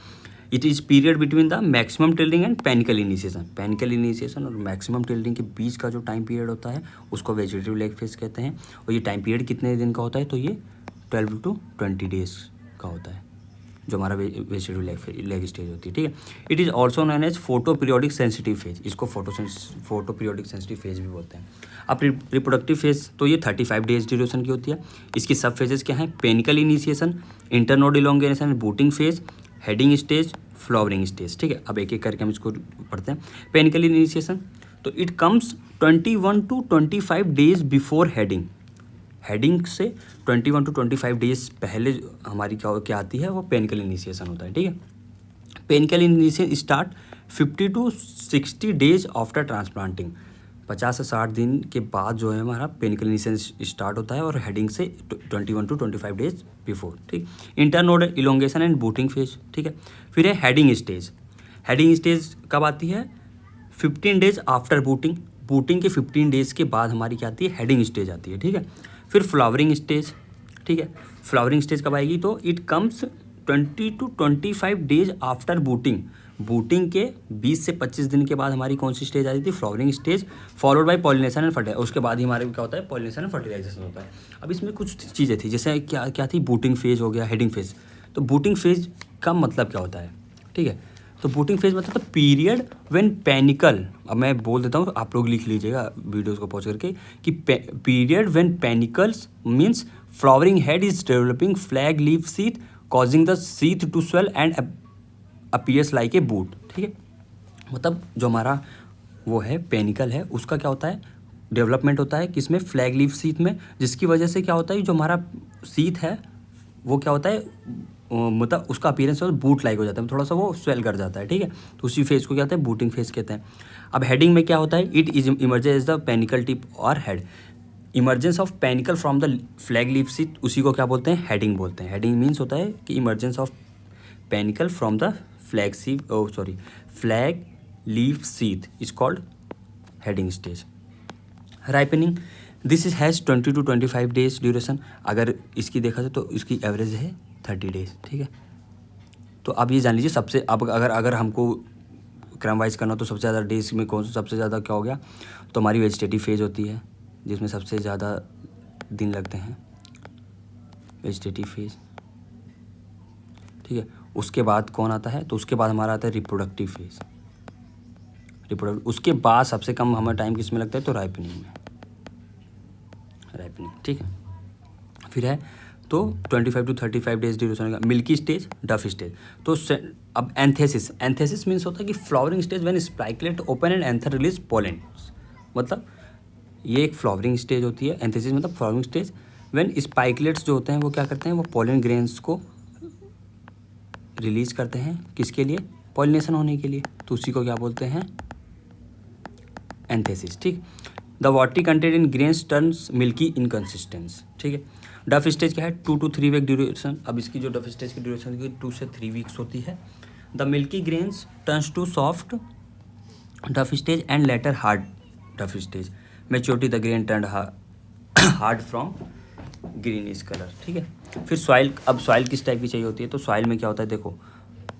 It is period between the maximum tillering and panicle initiation. Panicle initiation और मैक्सिमम टिल्डिंग के बीच का जो टाइम पीरियड होता है उसको वेजिटेटिव लेग फेज कहते हैं। और ये टाइम पीरियड कितने दिन का होता है, तो ये 12 to 20 डेज का होता है जो हमारा वेजिटेटिव लेग स्टेज होती है। ठीक है, it is also known as photo periodic sensitive phase. इसको फोटो पीरियोडिक सेंसिटिव फेज भी बोलते हैं। अब रिप्रोडक्टिव फेज तो ये 35 डेज ड्यूरेशन की होती है। इसकी सब फेजेस क्या हैं, panicle initiation, internode elongation, booting phase, heading stage, flowering stage. ठीक है, अब एक एक करके हम इसको पढ़ते हैं। पेनिकल इनिशिएशन तो it comes 21 to 25 days before heading. Heading से 21 to 25 डेज पहले हमारी क्या आती है वो पेनिकल इनिशिएशन होता है। ठीक है, panicle initiation start 50 to 60 days after transplanting. 50 से 60 दिन के बाद जो है हमारा पेनिकल इनिशिएशन स्टार्ट होता है और हेडिंग से 21 to 25 डेज बिफोर। ठीक, internode elongation and booting phase. ठीक है, फिर है हेडिंग स्टेज। हेडिंग स्टेज कब आती है, 15 डेज आफ्टर बूटिंग। बूटिंग के 15 डेज के बाद हमारी क्या आती है, हेडिंग स्टेज आती है। ठीक है, फिर फ्लावरिंग स्टेज। ठीक है, फ्लावरिंग स्टेज कब आएगी, तो it comes 20 to 25 days after booting. Booting के 20 से 25 दिन के बाद हमारी कौन सी स्टेज आ रही थी, flowering stage, followed by pollination and fertilization. उसके बाद ही हमारे क्या होता है, पॉलिनेशन एंड फर्टिलाइजेशन होता है। अब इसमें कुछ चीज़ें थी, जैसे क्या थी, बूटिंग फेज हो गया, हेडिंग फेज। तो बूटिंग फेज का मतलब क्या होता है, ठीक है, तो बूटिंग फेज मतलब पीरियड व्हेन पेनिकल, अब मैं बोल देता हूँ आप लोग लिख लीजिएगा वीडियोस को पॉज करके, कि period when panicles means flowering head is developing flag leaf sheath causing the sheath to swell and appears like a boot. ठीक है, मतलब जो हमारा वो है पेनिकल है उसका क्या होता है, डेवलपमेंट होता है किसमें, फ्लैग लीफ सीथ में, जिसकी वजह से क्या होता है जो हमारा सीथ है वो क्या होता है, मतलब उसका अपीयरेंस बूट लाइक हो जाता है, थोड़ा सा वो स्वेल कर जाता है। ठीक है, तो उसी फेज को क्या होता है, बूटिंग फेज कहते हैं। अब हेडिंग में क्या होता है, it is emergence the panicle tip और head. Emergence of panicle from the flag leaf sheath उसी को क्या बोलते हैं, हेडिंग बोलते हैं। हेडिंग मीन्स होता है कि emergence of panicle from the flag leaf sheath is called heading stage. Ripening, this is has 20 to 25 days duration. अगर इसकी देखा जाए तो इसकी एवरेज है 30 days, ठीक है। तो अब ये जान लीजिए सबसे, अब अगर हमको क्रम वाइज करना तो सबसे ज़्यादा डेज में कौन सा सबसे ज़्यादा क्या हो गया, तो हमारी वेजिटेटिव फेज होती है जिसमें सबसे ज़्यादा दिन लगते हैं, वेजिटेटिव फेज, ठीक है। उसके बाद कौन आता है, तो उसके बाद हमारा आता है रिप्रोडक्टिव फेज, उसके बाद सबसे कम हमें टाइम किस में लगता है, तो राइपनिंग में, राइपनिंग, ठीक है। फिर है तो 25 to 35 डेज ड्यूरेशन का। मिल्की स्टेज, डफ स्टेज। तो अब एंथेसिस, एंथेसिस मीन्स होता है कि flowering stage when spikelet open and anther release pollen, मतलब ये एक फ्लावरिंग स्टेज होती है। एंथेसिस मतलब फ्लावरिंग स्टेज व्हेन स्पाइकलेट्स जो होते हैं वो क्या करते हैं, वो पोलन ग्रेन्स को रिलीज करते हैं, किसके लिए, पॉलिनेशन होने के लिए, तो उसी को क्या बोलते हैं, एंथेसिस, ठीक। The watery content in grains turns milky in consistence, ठीक है। डफ स्टेज क्या है, 2 to 3 वीक ड्यूरेशन। अब इसकी जो डफ स्टेज की ड्यूरेशन की 2 से 3 वीक्स होती है। The milky grains turns to soft dough stage and later hard dough stage. Maturity the grain turn hard from greenish colour, ठीक है। फिर सॉइल, अब सॉइल किस टाइप की चाहिए होती है, तो सॉइल में क्या होता है, देखो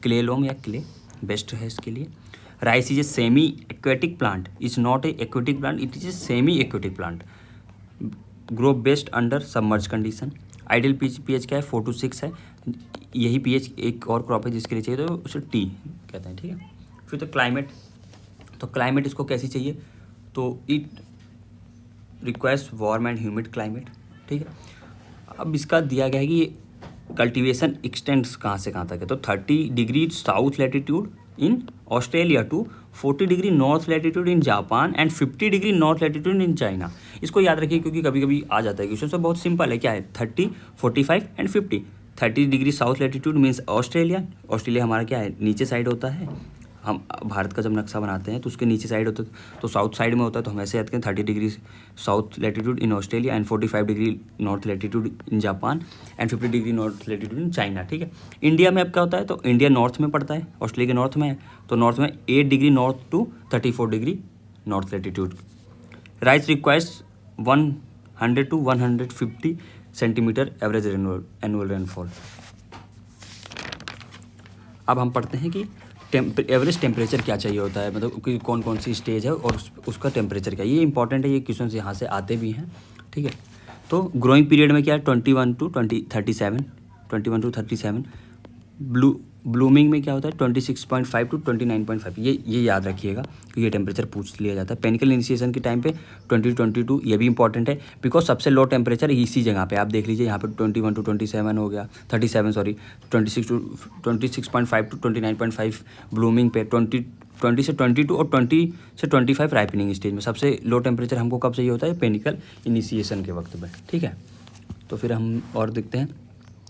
क्ले लोम या क्ले बेस्ट है इसके लिए। Rice is a semi aquatic plant, is not a aquatic plant, it is a semi aquatic plant, grow best under submerge condition. Ideal pH क्या है, 4 to 6 है। यही पीएच एक और क्रॉप है जिसके लिए चाहिए तो उसे टी कहते हैं, ठीक है। फिर तो क्लाइमेट, तो क्लाइमेट इसको कैसी चाहिए, तो it requires warm and humid climate, ठीक है। अब इसका दिया गया है कि कल्टीवेशन एक्सटेंड्स कहाँ से कहाँ तक है, तो 30 degree south latitude in Australia to 40 degree north latitude in Japan and 50 degree north latitude in China. इसको याद रखिए क्योंकि कभी कभी आ जाता है क्वेश्चन, से बहुत सिंपल है, क्या है 30, 45 and 50। 30 degree south latitude means Australia, Australia हमारा क्या है, नीचे साइड होता है। हम भारत का जब नक्शा बनाते हैं तो उसके नीचे साइड होता है, तो साउथ साइड में होता है, तो हम ऐसे याद करें 30 degree south latitude in Australia and 45 degree north latitude in Japan and 50 degree north latitude in China, ठीक है। इंडिया में अब क्या होता है, तो इंडिया नॉर्थ में पड़ता है, ऑस्ट्रेलिया के नॉर्थ में है, तो नॉर्थ में 8 degree north to 34 degree north latitude. Rice requires 100 to 150 centimetre average annual rainfall. अब हम पढ़ते हैं कि एवरेज टेम्परेचर क्या चाहिए होता है, मतलब कि कौन कौन सी स्टेज है और उसका टेम्परेचर क्या है। ये इंपॉर्टेंट है, ये क्वेश्चन यहाँ से आते भी हैं, ठीक है। तो ग्रोइंग पीरियड में क्या है, 21 to 37। ब्लूमिंग में क्या होता है, 26.5 to 29.5। ये याद रखिएगा कि ये टेम्परेचर पूछ लिया जाता है। पेनिकल इनिशिएशन के टाइम पे 20 to 22, ये भी इंपॉर्टेंट है बिकॉज सबसे लो टेम्परेचर इसी जगह पे आप देख लीजिए, यहाँ पे 21 to 27 हो गया, 26.5 to 29.5 ब्लूमिंग पे, 20 से 22 और 20 से 25 राइपनिंग स्टेज में। सबसे लो टेम्परेचर हमको कब चाहिए होता है, पेनिकल इनिशिएशन के वक्त में, ठीक है। तो फिर हम और देखते हैं,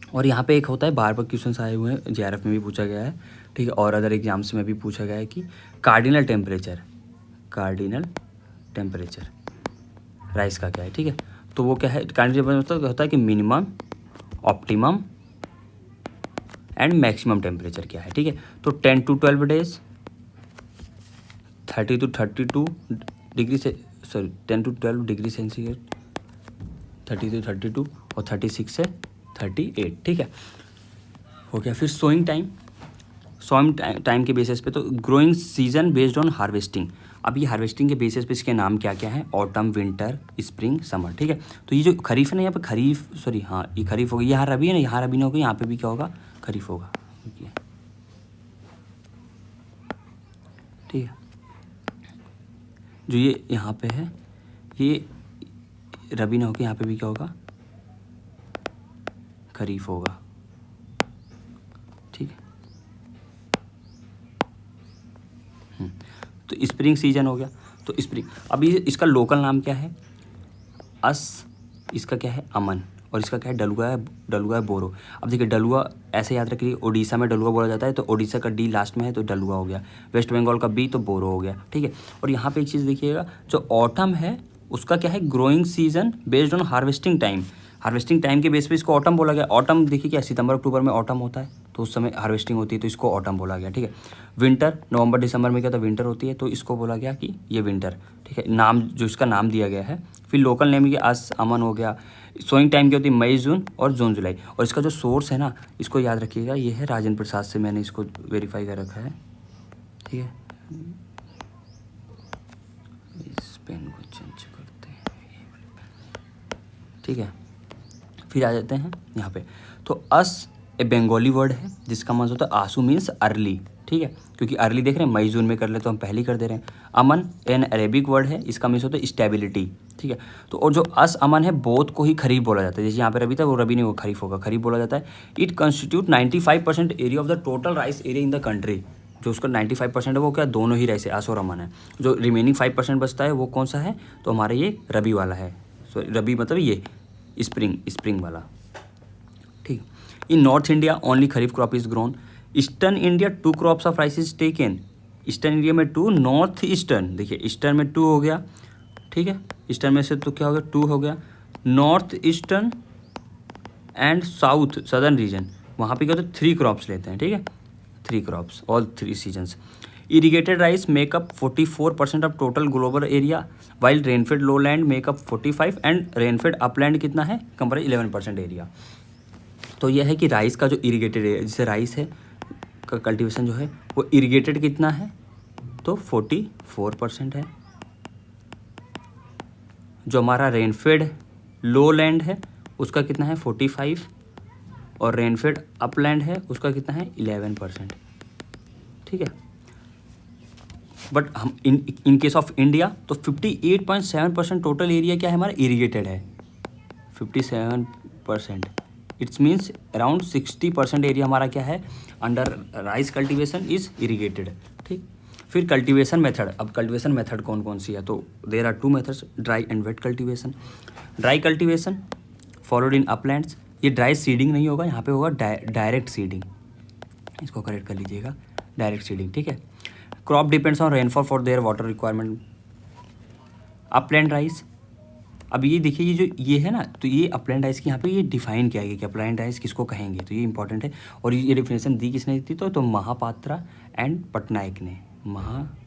और यहाँ पे एक होता है, बार बार क्वेश्चन आए हुए हैं, जेआरएफ में भी पूछा गया है, ठीक है, और अदर एग्जाम्स में भी पूछा गया है कि कार्डिनल टेम्परेचर राइस का क्या है, ठीक है। तो वो क्या है, कार्डिनल टेम्परेचर होता है कि minimum, optimum and maximum temperature क्या है, ठीक है। तो 10 to 12 डेज, 30 to 32 डिग्री से 10 to 12 डिग्री सेंटीग्रेड, 30 to 32 और 36 से 38, ठीक है, हो गया। फिर सोइंग टाइम के बेसिस पे, तो growing season based on harvesting. अब ये हार्वेस्टिंग के बेसिस पे इसके नाम क्या क्या है, ऑटम, विंटर, स्प्रिंग, समर, ठीक है। तो ये जो खरीफ है ना, यहाँ पे खरीफ, सॉरी हाँ ये खरीफ होगा, यहाँ रबी है ना, यहाँ रबी नहीं होगा, यहाँ पे भी क्या होगा, खरीफ होगा, ठीक है। जो ये यहाँ पे है, ये रबी ना होकर यहाँ पे भी क्या होगा, खरीफ होगा, ठीक है। तो स्प्रिंग सीजन हो गया, तो स्प्रिंग, अभी इसका लोकल नाम क्या है, इसका क्या है, अमन, और इसका क्या है, डलुआ है बोरो। अब देखिए डलुआ ऐसे याद रखिए, उड़ीसा में डलुआ बोला जाता है, तो उड़ीसा का डी लास्ट में है तो डलुआ हो गया, वेस्ट बंगाल का बी तो बोरो हो गया, ठीक है। और यहाँ पे एक चीज़ देखिएगा, जो ऑटम है उसका क्या है, growing season based on harvesting time. Harvesting time के बेस पे इसको ऑटम बोला गया। ऑटम देखिए क्या सितंबर अक्टूबर में ऑटम होता है, तो उस समय हार्वेस्टिंग होती है, तो इसको ऑटम बोला गया, ठीक है। विंटर नवंबर दिसंबर में क्या था, विंटर होती है, तो इसको बोला गया कि ये विंटर, ठीक है, नाम जो इसका नाम दिया गया है। फिर लोकल नेम ये आस अमन हो गया। सोइंग टाइम क्या होती है, मई जून और जून जुलाई। और इसका जो सोर्स है ना, इसको याद रखिएगा, ये है राजेंद्र प्रसाद से मैंने इसको वेरीफाई कर रखा है, ठीक है। इस पेन को चेंज करते हैं, ठीक है। फिर आ जाते हैं यहाँ पे, तो अस ए बंगाली वर्ड है जिसका मतलब होता है आंसू मीन्स अर्ली, ठीक है, क्योंकि अर्ली देख रहे हैं मई जून में कर ले तो हम पहले कर दे रहे हैं। अमन एन अरेबिक वर्ड है, इसका मीन्स होता है स्टेबिलिटी, ठीक है। तो और जो अस अमन है बोथ को ही खरीफ बोला जाता है, जैसे यहाँ पे रबी था वो रबी नहीं वो खरीफ होगा, खरीफ बोला जाता है। It constitute 95% area of the total rice area in the country. जो उसका 95% है वो क्या दोनों ही राइस है, आस और अमन है। जो रिमेनिंग 5% बचता है वो कौन सा है, तो हमारा ये रबी वाला है। सो रबी मतलब ये स्प्रिंग वाला, ठीक। In north India only kharif crop is grown. Eastern India 2 crops of rice is taken. Eastern India में 2, नॉर्थ ईस्टर्न देखिए ईस्टर्न में 2 हो गया, ठीक है, ईस्टर्न में से तो क्या हो गया 2 हो गया। North eastern and south southern reason वहाँ पे क्या होता है 3 क्रॉप्स लेते हैं, ठीक है, 3 crops all 3 seasons. Irrigated rice makeup 44% of total global area, while rainfed low land makeup 45 and rainfed upland कितना है कंपेयर 11% एरिया। तो यह है कि राइस का जो इरीगेटेड एरिया जैसे राइस है का कल्टीवेशन जो है वो इरीगेटेड कितना है, तो 44% है। जो हमारा रेनफेड लो लैंड है उसका कितना है 45, और रेनफेड अपलैंड है उसका कितना है 11%, ठीक है। बट हम इन केस ऑफ इंडिया तो 58.7% टोटल एरिया क्या है हमारा इरीगेटेड है, 57%। इट्स मीन्स अराउंड 60% एरिया हमारा क्या है under rice cultivation is irrigated, ठीक। फिर कल्टीवेशन मेथड, अब कल्टीवेशन मेथड कौन कौन सी है, तो there are 2 methods, dry and wet cultivation. Dry cultivation followed in uplands, ये ड्राई सीडिंग नहीं होगा, यहाँ पे होगा डायरेक्ट सीडिंग, इसको करेक्ट कर लीजिएगा, डायरेक्ट सीडिंग, ठीक है। Crop depends on rainfall for their water requirement. Upland rice, अब ये देखिए ये जो ये है ना, तो ये अपलैंड राइस की यहाँ पे ये डिफाइन किया गया कि अपलैंड राइस किसको कहेंगे, तो ये इंपॉर्टेंट है। और ये डिफिनेशन दी किसने दी, तो महापात्रा एंड पटनायक ने, महापात्रा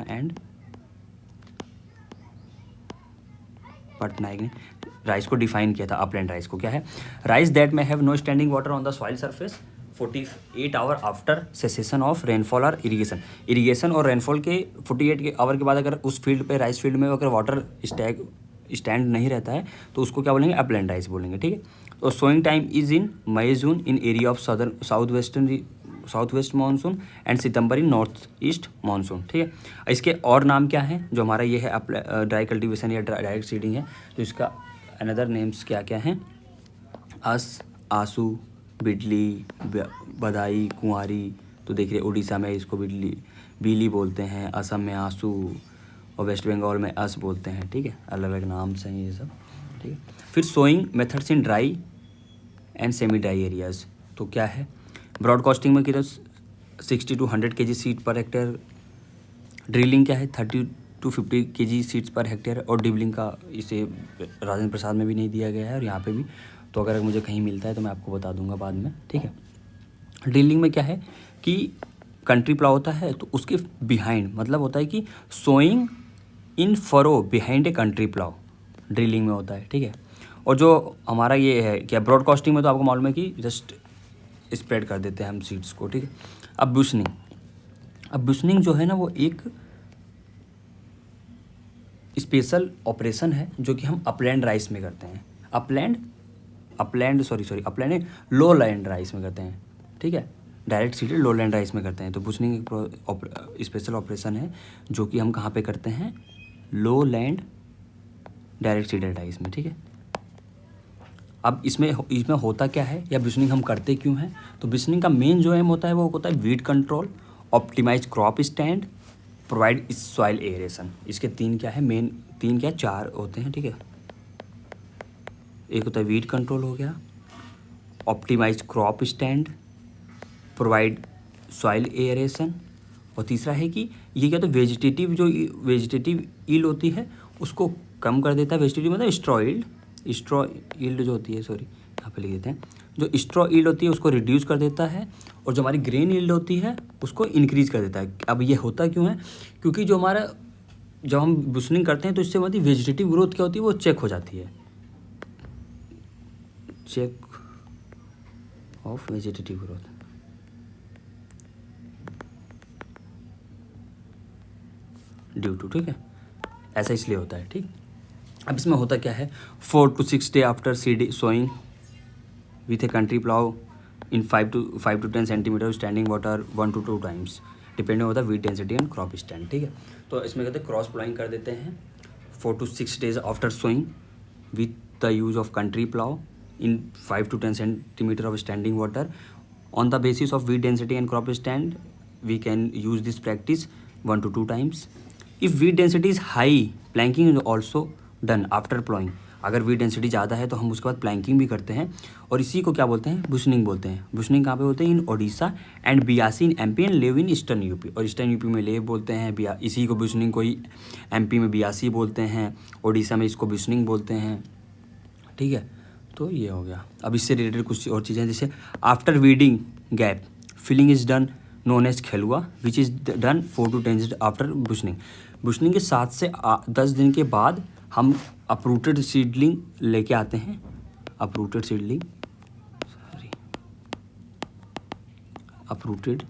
एंड पटनायक ने राइस को डिफाइन किया था। अपलैंड राइस को क्या है, राइस दैट में have no standing water on the soil surface 48 hour after cessation of rainfall और इरीगेशन और रेनफॉल के 48 आवर के बाद अगर उस फील्ड पे राइस फील्ड में अगर वाटर स्टैंड नहीं रहता है तो उसको क्या बोलेंगे, अपलैंड राइस बोलेंगे, ठीक है। तो sowing time is in May June in area of south west monsoon and September in north east monsoon, ठीक है। इसके और नाम क्या है, जो हमारा ये है ड्राई कल्टीवेशन या डायरेक्ट सीडिंग है, तो इसका अनदर नेम्स क्या क्या हैं, आंसू, बिजली, बधाई, कुंवारी, तो देखिए उड़ीसा में इसको बीली बोलते हैं, असम में आंसू और वेस्ट बंगाल में अस बोलते हैं, ठीक है, अलग अलग नाम से हैं ये सब, ठीक है। फिर sowing methods in dry and semi dry areas, तो क्या है ब्रॉडकास्टिंग में कितना 60 to 100 kg seed per hectare, drilling क्या है 30 to 50 kg seeds per hectare, और डिबलिंग का इसे राजेंद्र प्रसाद में भी नहीं दिया गया है और यहाँ पे भी, तो अगर मुझे कहीं मिलता है तो मैं आपको बता दूंगा बाद में, ठीक है। ड्रिलिंग में क्या है कि कंट्री प्लाउ होता है तो उसके बिहाइंड मतलब होता है कि sowing in furrow behind a country plough, drilling में होता है, ठीक है। और जो हमारा ये है क्या ब्रॉडकास्टिंग में तो आपको मालूम है कि जस्ट स्प्रेड कर देते हैं हम सीड्स को, ठीक है। अब बुशनिंग जो है ना वो एक स्पेशल ऑपरेशन है जो कि हम अपलैंड राइस में करते हैं, अपलैंड लो लैंड राइस में करते हैं, ठीक है, डायरेक्ट सीडेड लो लैंड राइस में करते हैं। तो बुशनिंग एक स्पेशल ऑपरेशन है जो कि हम कहाँ पे करते हैं, लो लैंड डायरेक्ट सीडेड राइस में, ठीक है। अब इसमें होता क्या है या बुशनिंग हम करते क्यों हैं, तो बुशनिंग का मेन जो एम होता है वो होता है weed control, optimise crop stand, provide soil aeration. इसके 3 क्या है मेन, 3 क्या 4 होते हैं, ठीक है। एक होता है वीड कंट्रोल हो गया, optimise crop stand, provide soil aeration, और तीसरा है कि ये क्या तो वेजिटेटिव ईल होती है उसको कम कर देता है, वेजिटेटिव मतलब स्ट्रॉ यील्ड जो होती है, सॉरी यहाँ पे लिख देते हैं, जो स्ट्रॉ यील्ड होती है उसको रिड्यूस कर देता है, और जो हमारी ग्रेन यील्ड होती है उसको इंक्रीज कर देता है। अब ये होता क्यों है, क्योंकि जो हमारा जब हम बुशनिंग करते हैं तो इससे हमारी वेजिटेटिव ग्रोथ क्या होती है वो चेक हो जाती है, check of vegetative growth. Due to, ठीक है, ऐसा इसलिए होता है। ठीक, अब इसमें होता क्या है, 4 to 6 days after seed sowing with a country plough in 5 to 10 centimetre standing water 1 to 2 times depending होता है weed density and crop stand. ठीक है, तो इसमें कहते हैं क्रॉस प्लाइंग कर देते हैं 4 to 6 days after sowing with the use of country plough in 5 to 10 centimeter of standing water on the basis of weed density and crop stand. We can use this practice 1 to 2 times. If weed density is high, planking is also done after plowing. अगर weed density ज़्यादा है तो हम उसके बाद planking भी करते हैं, और इसी को क्या बोलते हैं, बुशनिंग बोलते हैं। बुशनिंग कहाँ पे होते हैं, इन ओडिशा एंड बियासी इन एमपी एंड लेव इन ईस्टर्न यूपी। और ईस्टर्न यूपी में लेव बोलते हैं, इसी को बुशनिंग कोई एमपी में बियासी बोलते हैं, ओडिशा में इसको बुशनिंग बोलते हैं। ठीक है, तो ये हो गया। अब इससे रिलेटेड कुछ और चीज़ें, जैसे after weeding gap filling is done known as khelua which is done 4 to 10 days after beushening. Beushening के 7 से 10 दिन के बाद हम अपरूटेड सीडलिंग लेके आते हैं, अपरूटेड सीडलिंग, अपरूटेड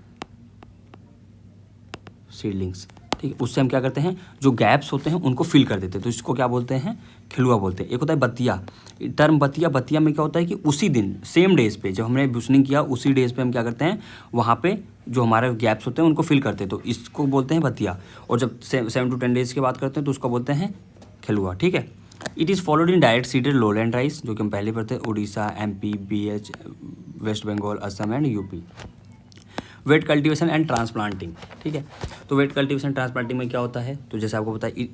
सीडलिंग्स। ठीक है, उससे हम क्या करते हैं, जो गैप्स होते हैं उनको फिल कर देते हैं, तो इसको क्या बोलते हैं, खिलुआ बोलते हैं। एक होता है बतिया, टर्म बतिया में क्या होता है कि उसी दिन सेम डेज पे जब हमने बुशनिंग किया उसी डेज पे हम क्या करते हैं, वहाँ पे जो हमारे गैप्स होते हैं उनको फिल करते हैं, तो इसको बोलते हैं बतिया। और जब 7 to 10 days की बात करते हैं तो उसको बोलते हैं खिलुआ। ठीक है, it is followed in direct seeded lowland rice, जो कि हम पहले पढ़ते हैं, Orissa, MP, BH, West Bengal, Assam and UP. Wet cultivation and transplanting. ठीक है, तो वेट कल्टीवेशन ट्रांसप्लांटिंग में क्या होता है, तो जैसे आपको पता है,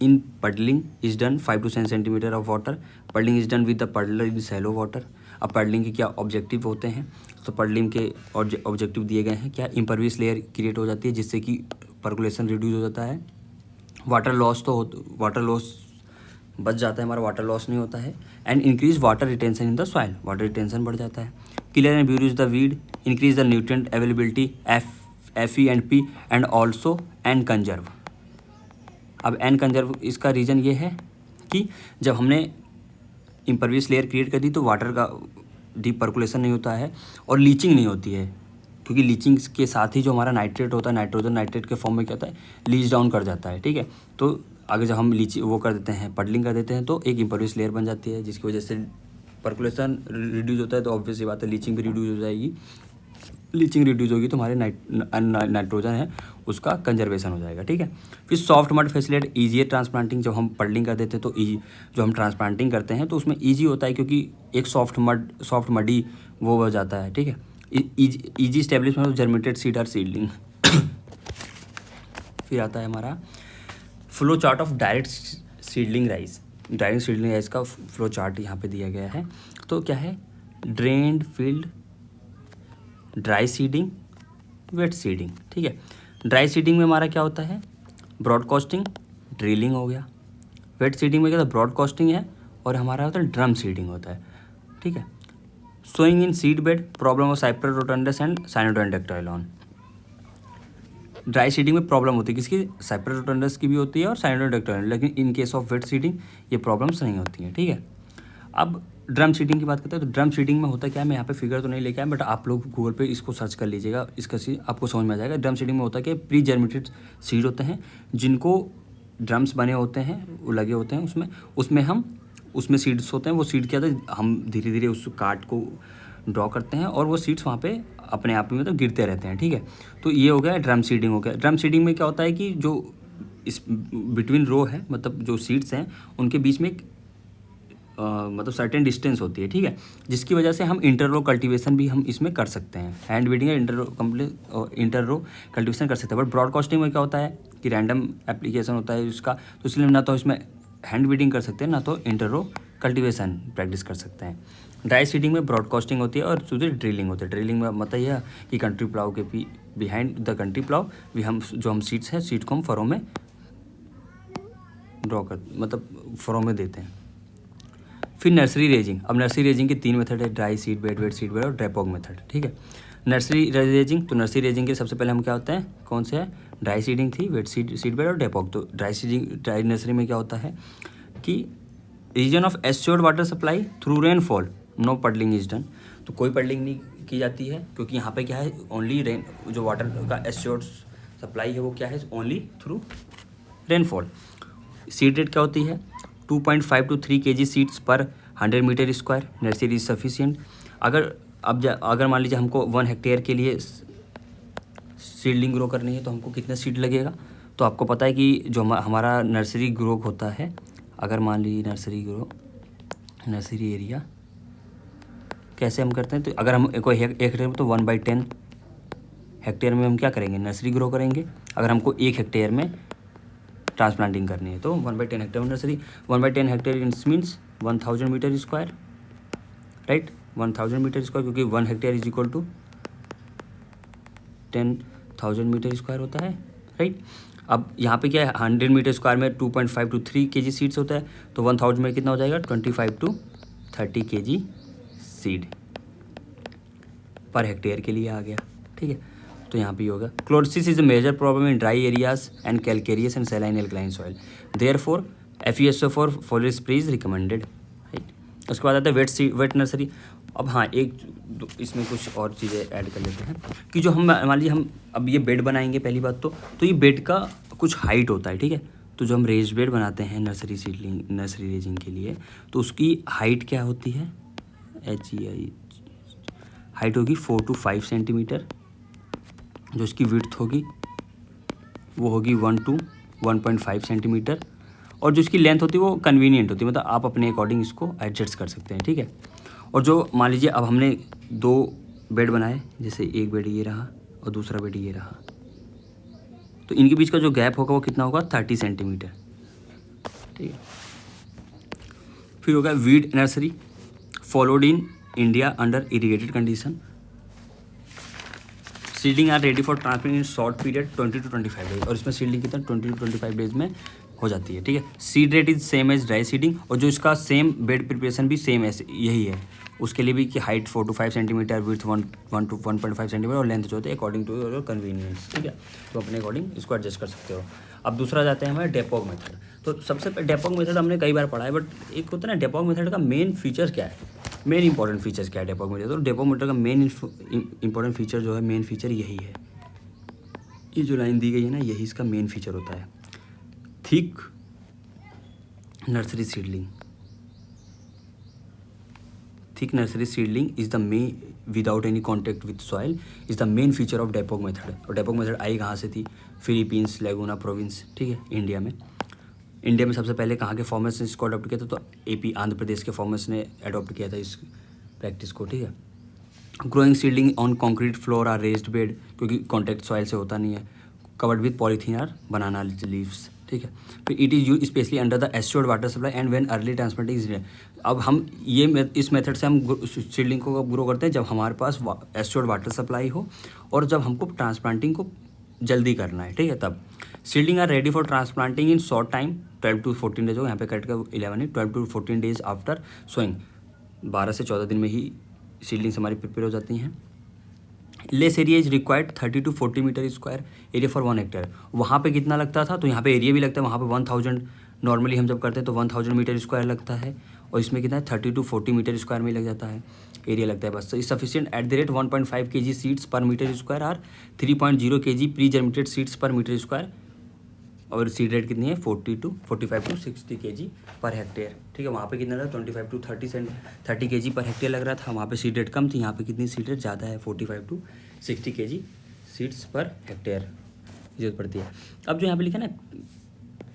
in puddling is done 5 to 10 centimetre of water, puddling is done with the puddler in shallow water. अब पडलिंग के क्या ऑब्जेक्टिव होते हैं, तो पडलिंग के ऑब्जेक्टिव दिए गए हैं, क्या इम्परवियस लेयर क्रिएट हो जाती है जिससे कि पर्कुलेशन रिड्यूस हो जाता है, वाटर लॉस बच जाता है, हमारा वाटर लॉस नहीं होता है, and increase water retention in the soil, water retention बढ़ जाता है, clear and buries the weed, increase the nutrient availability Fe and P and also and conserve. अब एंड कंजर्व इसका रीज़न ये है कि जब हमने इम्परवियस लेयर क्रिएट कर दी तो वाटर का डीप पर्कुलेशन नहीं होता है और लीचिंग नहीं होती है, क्योंकि लीचिंग के साथ ही जो हमारा नाइट्रेट होता है, नाइट्रोजन नाइट्रेट के फॉर्म में क्या होता है, लीच डाउन कर जाता है। ठीक है, तो आगे जब हम वो कर देते हैं, पडलिंग कर देते हैं, तो एक इम्परवियस लेयर बन जाती है जिसकी वजह से पर्कुलेशन रिड्यूस होता है, तो ऑब्वियस सी बात है लीचिंग भी रिड्यूस हो जाएगी। लीचिंग रिड्यूस होगी तो हमारे नाइट्रोजन है उसका कंजर्वेशन हो जाएगा। ठीक है, फिर soft mud facilitate easier transplanting. जब हम पडलिंग कर देते हैं तो जो हम ट्रांसप्लांटिंग करते हैं तो उसमें ईजी होता है, क्योंकि एक सॉफ्ट मडी वो हो जाता है। ठीक है, easy establishment of germinated seed और सीडलिंग। फिर आता है हमारा flow chart of direct seedling rice. Direct seedling rice का फ्लो चार्ट यहाँ पे दिया गया है। तो क्या है, drained field, dry seeding, wet seeding. ठीक है, ड्राई सीडिंग में हमारा क्या होता है, ब्रॉडकास्टिंग, ड्रिलिंग हो गया। वेट सीडिंग में क्या होता है, ब्रॉडकास्टिंग है, और हमारा होता है ड्रम सीडिंग होता है। ठीक है, sowing in seed bed, problem of cyperus rotundus and cynodon dactylon. Dry seeding में प्रॉब्लम होती है किसकी, साइपर रोटंडस की भी होती है और साइनोडोन डेक्टाइलॉन, लेकिन in case of wet seeding ये प्रॉब्लम्स नहीं होती हैं। ठीक है, अब ड्रम सीडिंग की बात करते हैं, तो ड्रम सीडिंग में होता क्या है, मैं यहाँ पे फिगर तो नहीं लेके आया, बट आप लोग गूगल पे इसको सर्च कर लीजिएगा, इसका आपको समझ में आ जाएगा। ड्रम सीडिंग में होता है कि प्री जर्मिनेटेड सीड होते हैं जिनको ड्रम्स बने होते हैं, वो लगे होते हैं, उसमें सीड्स होते हैं। वो सीड क्या होता है, हम धीरे धीरे उस काट को ड्रॉ करते हैं और वो सीड्स वहाँ पे अपने आप में मतलब गिरते रहते हैं। ठीक है, तो ये हो गया ड्रम सीडिंग हो गया। ड्रम सीडिंग में क्या होता है कि जो इस बिटवीन रो है, मतलब जो सीड्स हैं उनके बीच में एक मतलब सर्टेन डिस्टेंस होती है। ठीक है, जिसकी वजह से हम इंटररो कल्टीवेशन भी हम इसमें कर सकते हैं, हैंड वीडिंग या इंटररो कल्टीवेशन कर सकते हैं। बट ब्रॉडकास्टिंग में क्या होता है कि रैंडम एप्लीकेशन होता है इसका, तो इसलिए ना तो इसमें हैंड वीडिंग कर सकते हैं ना तो इंटररो कल्टीवेशन प्रैक्टिस कर सकते हैं। ड्राई सीडिंग में ब्रॉडकास्टिंग होती है और दूसरी ड्रिलिंग होती है। ड्रिलिंग में मतलब यह कि कंट्री प्लाव के बिहाइंड द कंट्री प्लाव भी हम जो सीड्स हैं, सीड को हम फरों में ड्रॉ कर मतलब फॉर्म में देते हैं। फिर नर्सरी रेजिंग। अब नर्सरी रेजिंग के 3 मेथड है, dry seed bed, wet seed bed और ड्रैपॉग मेथड, ठीक है। नर्सरी रेजिंग, तो नर्सरी रेजिंग के सबसे पहले हम क्या होता है, कौन से है, ड्राई सीडिंग थी, वेट सीड बेड और ड्रैपॉग। तो ड्राई नर्सरी में क्या होता है कि reason of assured water supply through rainfall, no puddling is done. तो कोई पडलिंग नहीं की जाती है क्योंकि यहाँ पे क्या है, ओनली रेन, जो वाटर का एस्योर्ड सप्लाई है वो क्या है, only through rainfall. Seed rate क्या होती है, 2.5 to 3 kg सीड्स पर 100 meter square, nursery is sufficient. अगर मान लीजिए हमको 1 हेक्टेयर के लिए सीडलिंग ग्रो करनी है तो हमको कितना सीड लगेगा, तो आपको पता है कि जो हमारा नर्सरी ग्रो होता है, अगर मान लीजिए नर्सरी एरिया कैसे हम करते हैं, तो अगर हम कोई एक हेक्टेयर में तो 1/10 हेक्टेयर में हम क्या करेंगे, नर्सरी ग्रो करेंगे। अगर हमको 1 हेक्टेयर में ट्रांसप्लांटिंग करनी है तो 1/10 हेक्टेयर में nursery, 1/10 hectare means 1000 metre square, right, 1000 metre square, क्योंकि 1 hectare is equal to 10,000 metre square होता है, राइट। अब यहाँ पे क्या है, 100 मीटर स्क्वायर में 2.5 to 3 kg सीड्स होता है, तो 1000 में कितना हो जाएगा, 25 to 30 kg seed per hectare के लिए आ गया, ठीक है। तो यहाँ पे होगा chlorosis is a major problem in dry areas and calcareous and saline alkaline soil, therefore FeSO4 foliar spray is recommended, right. उसके बाद आता है वेट नर्सरी। अब हाँ, इसमें कुछ और चीज़ें ऐड कर लेते हैं कि जो हम मान लीजिए हम अब ये बेड बनाएंगे, पहली बात तो ये बेड का कुछ हाइट होता है, ठीक है। तो जो हम रेज बेड बनाते हैं नर्सरी रेजिंग के लिए, तो उसकी हाइट क्या होती है, HEI हाइट होगी 4 to 5 सेंटीमीटर। जो इसकी विड्थ होगी वो होगी 1 to 1.5 सेंटीमीटर, और जो इसकी लेंथ होती है वो कन्वीनियंट होती है, मतलब आप अपने अकॉर्डिंग इसको एडजस्ट कर सकते हैं, ठीक है। और जो मान लीजिए अब हमने 2 बेड बनाए, जैसे एक बेड ये रहा और दूसरा बेड ये रहा, तो इनके बीच का जो गैप होगा वो कितना होगा, 30 सेंटीमीटर, ठीक है। फिर होगा wet nursery, followed in India under irrigated condition. Seedling are ready for transplant in short period 20 to 25 days, और इसमें सीडलिंग कितना 20 to 25 डेज में हो जाती है, ठीक है। Seed rate is same as dry seeding, और जो इसका सेम बेड प्रिपरेशन भी सेम ऐसे यही है, उसके लिए भी कि height 4 to 5 centimetre, width 1 to 1.5 centimetre और लेंथ जो होती है अकॉर्डिंग टू योर कन्वीनियंस, ठीक है। तो अपने अकॉर्डिंग इसको एडजस्ट कर सकते हो। अब दूसरा जाते हैं हमारे डेपोग मेथड। तो सबसे पहले डेपोग मेथड हमने कई बार पढ़ा है, बट एक होता है ना, डेपोग मेथड का मेन फीचर क्या है, मेन इंपॉर्टेंट फीचर्स क्या है डेपोग मेथड। तो डेपोग मेथड का मेन इंपॉर्टेंट फीचर जो है, मेन फीचर यही है, ये जो लाइन दी गई है ना, यही इसका मेन फीचर होता है, thick nursery seedling. Thick nursery seedling is the main without any contact with soil is the main feature of डेपोग method. और डेपोग मेथड आई कहाँ से थी, फिलीपींस, लेगुना प्रोविंस, ठीक है, इंडिया में सबसे पहले कहाँ के फार्मर्स ने इसको अडॉप्ट किया था, तो AP आंध्र प्रदेश के फार्मर्स ने अडॉप्ट किया था इस प्रैक्टिस को, ठीक है। Growing seedling on concrete floor or raised bed, क्योंकि कॉन्टैक्ट सॉइल से होता नहीं है, covered with polythene or banana leaves, ठीक है। फिर it is use specially under the assured water supply and when early transplanting is. अब हम इस मेथड से हम सीडलिंग को ग्रो करते हैं जब हमारे पास एस्योर्ड वाटर सप्लाई हो और जब हमको ट्रांसप्लांटिंग को जल्दी करना है, ठीक है। तब seedling are ready for transplanting in short time, 12 to 14 days हो, यहाँ पे कट कर 11 है, 12 to 14 डेज आफ्टर सोइंग, 12 से 14 दिन में ही सीडलिंग्स हमारी प्रिपेयर हो जाती हैं। Less area is required 30 to 40 metre square area for 1 hectare. वहाँ पे कितना लगता था, तो यहाँ पे एरिया भी लगता है, वहाँ पे 1000 नॉर्मली हम जब करते हैं तो 1000 मीटर स्क्वायर लगता है, और इसमें कितना है 30 to 40 मीटर स्क्वायर में लग जाता है, एरिया लगता है बस। तो is sufficient at the rate 1.5 kg seeds per metre square or 3.0 kg pre germinated seeds per metre square, और सीड रेट कितनी है 45 to 60 kg पर हेक्टेयर, ठीक है। वहाँ पे कितना लगा 25 to 30 kg पर हेक्टेयर लग रहा था, वहाँ पे सीड रेट कम थी, यहाँ पे कितनी सीड रेट ज़्यादा है, 45 to 60 kg seeds per hectare जरूरत पड़ती है। अब जो यहाँ पे लिखा है ना,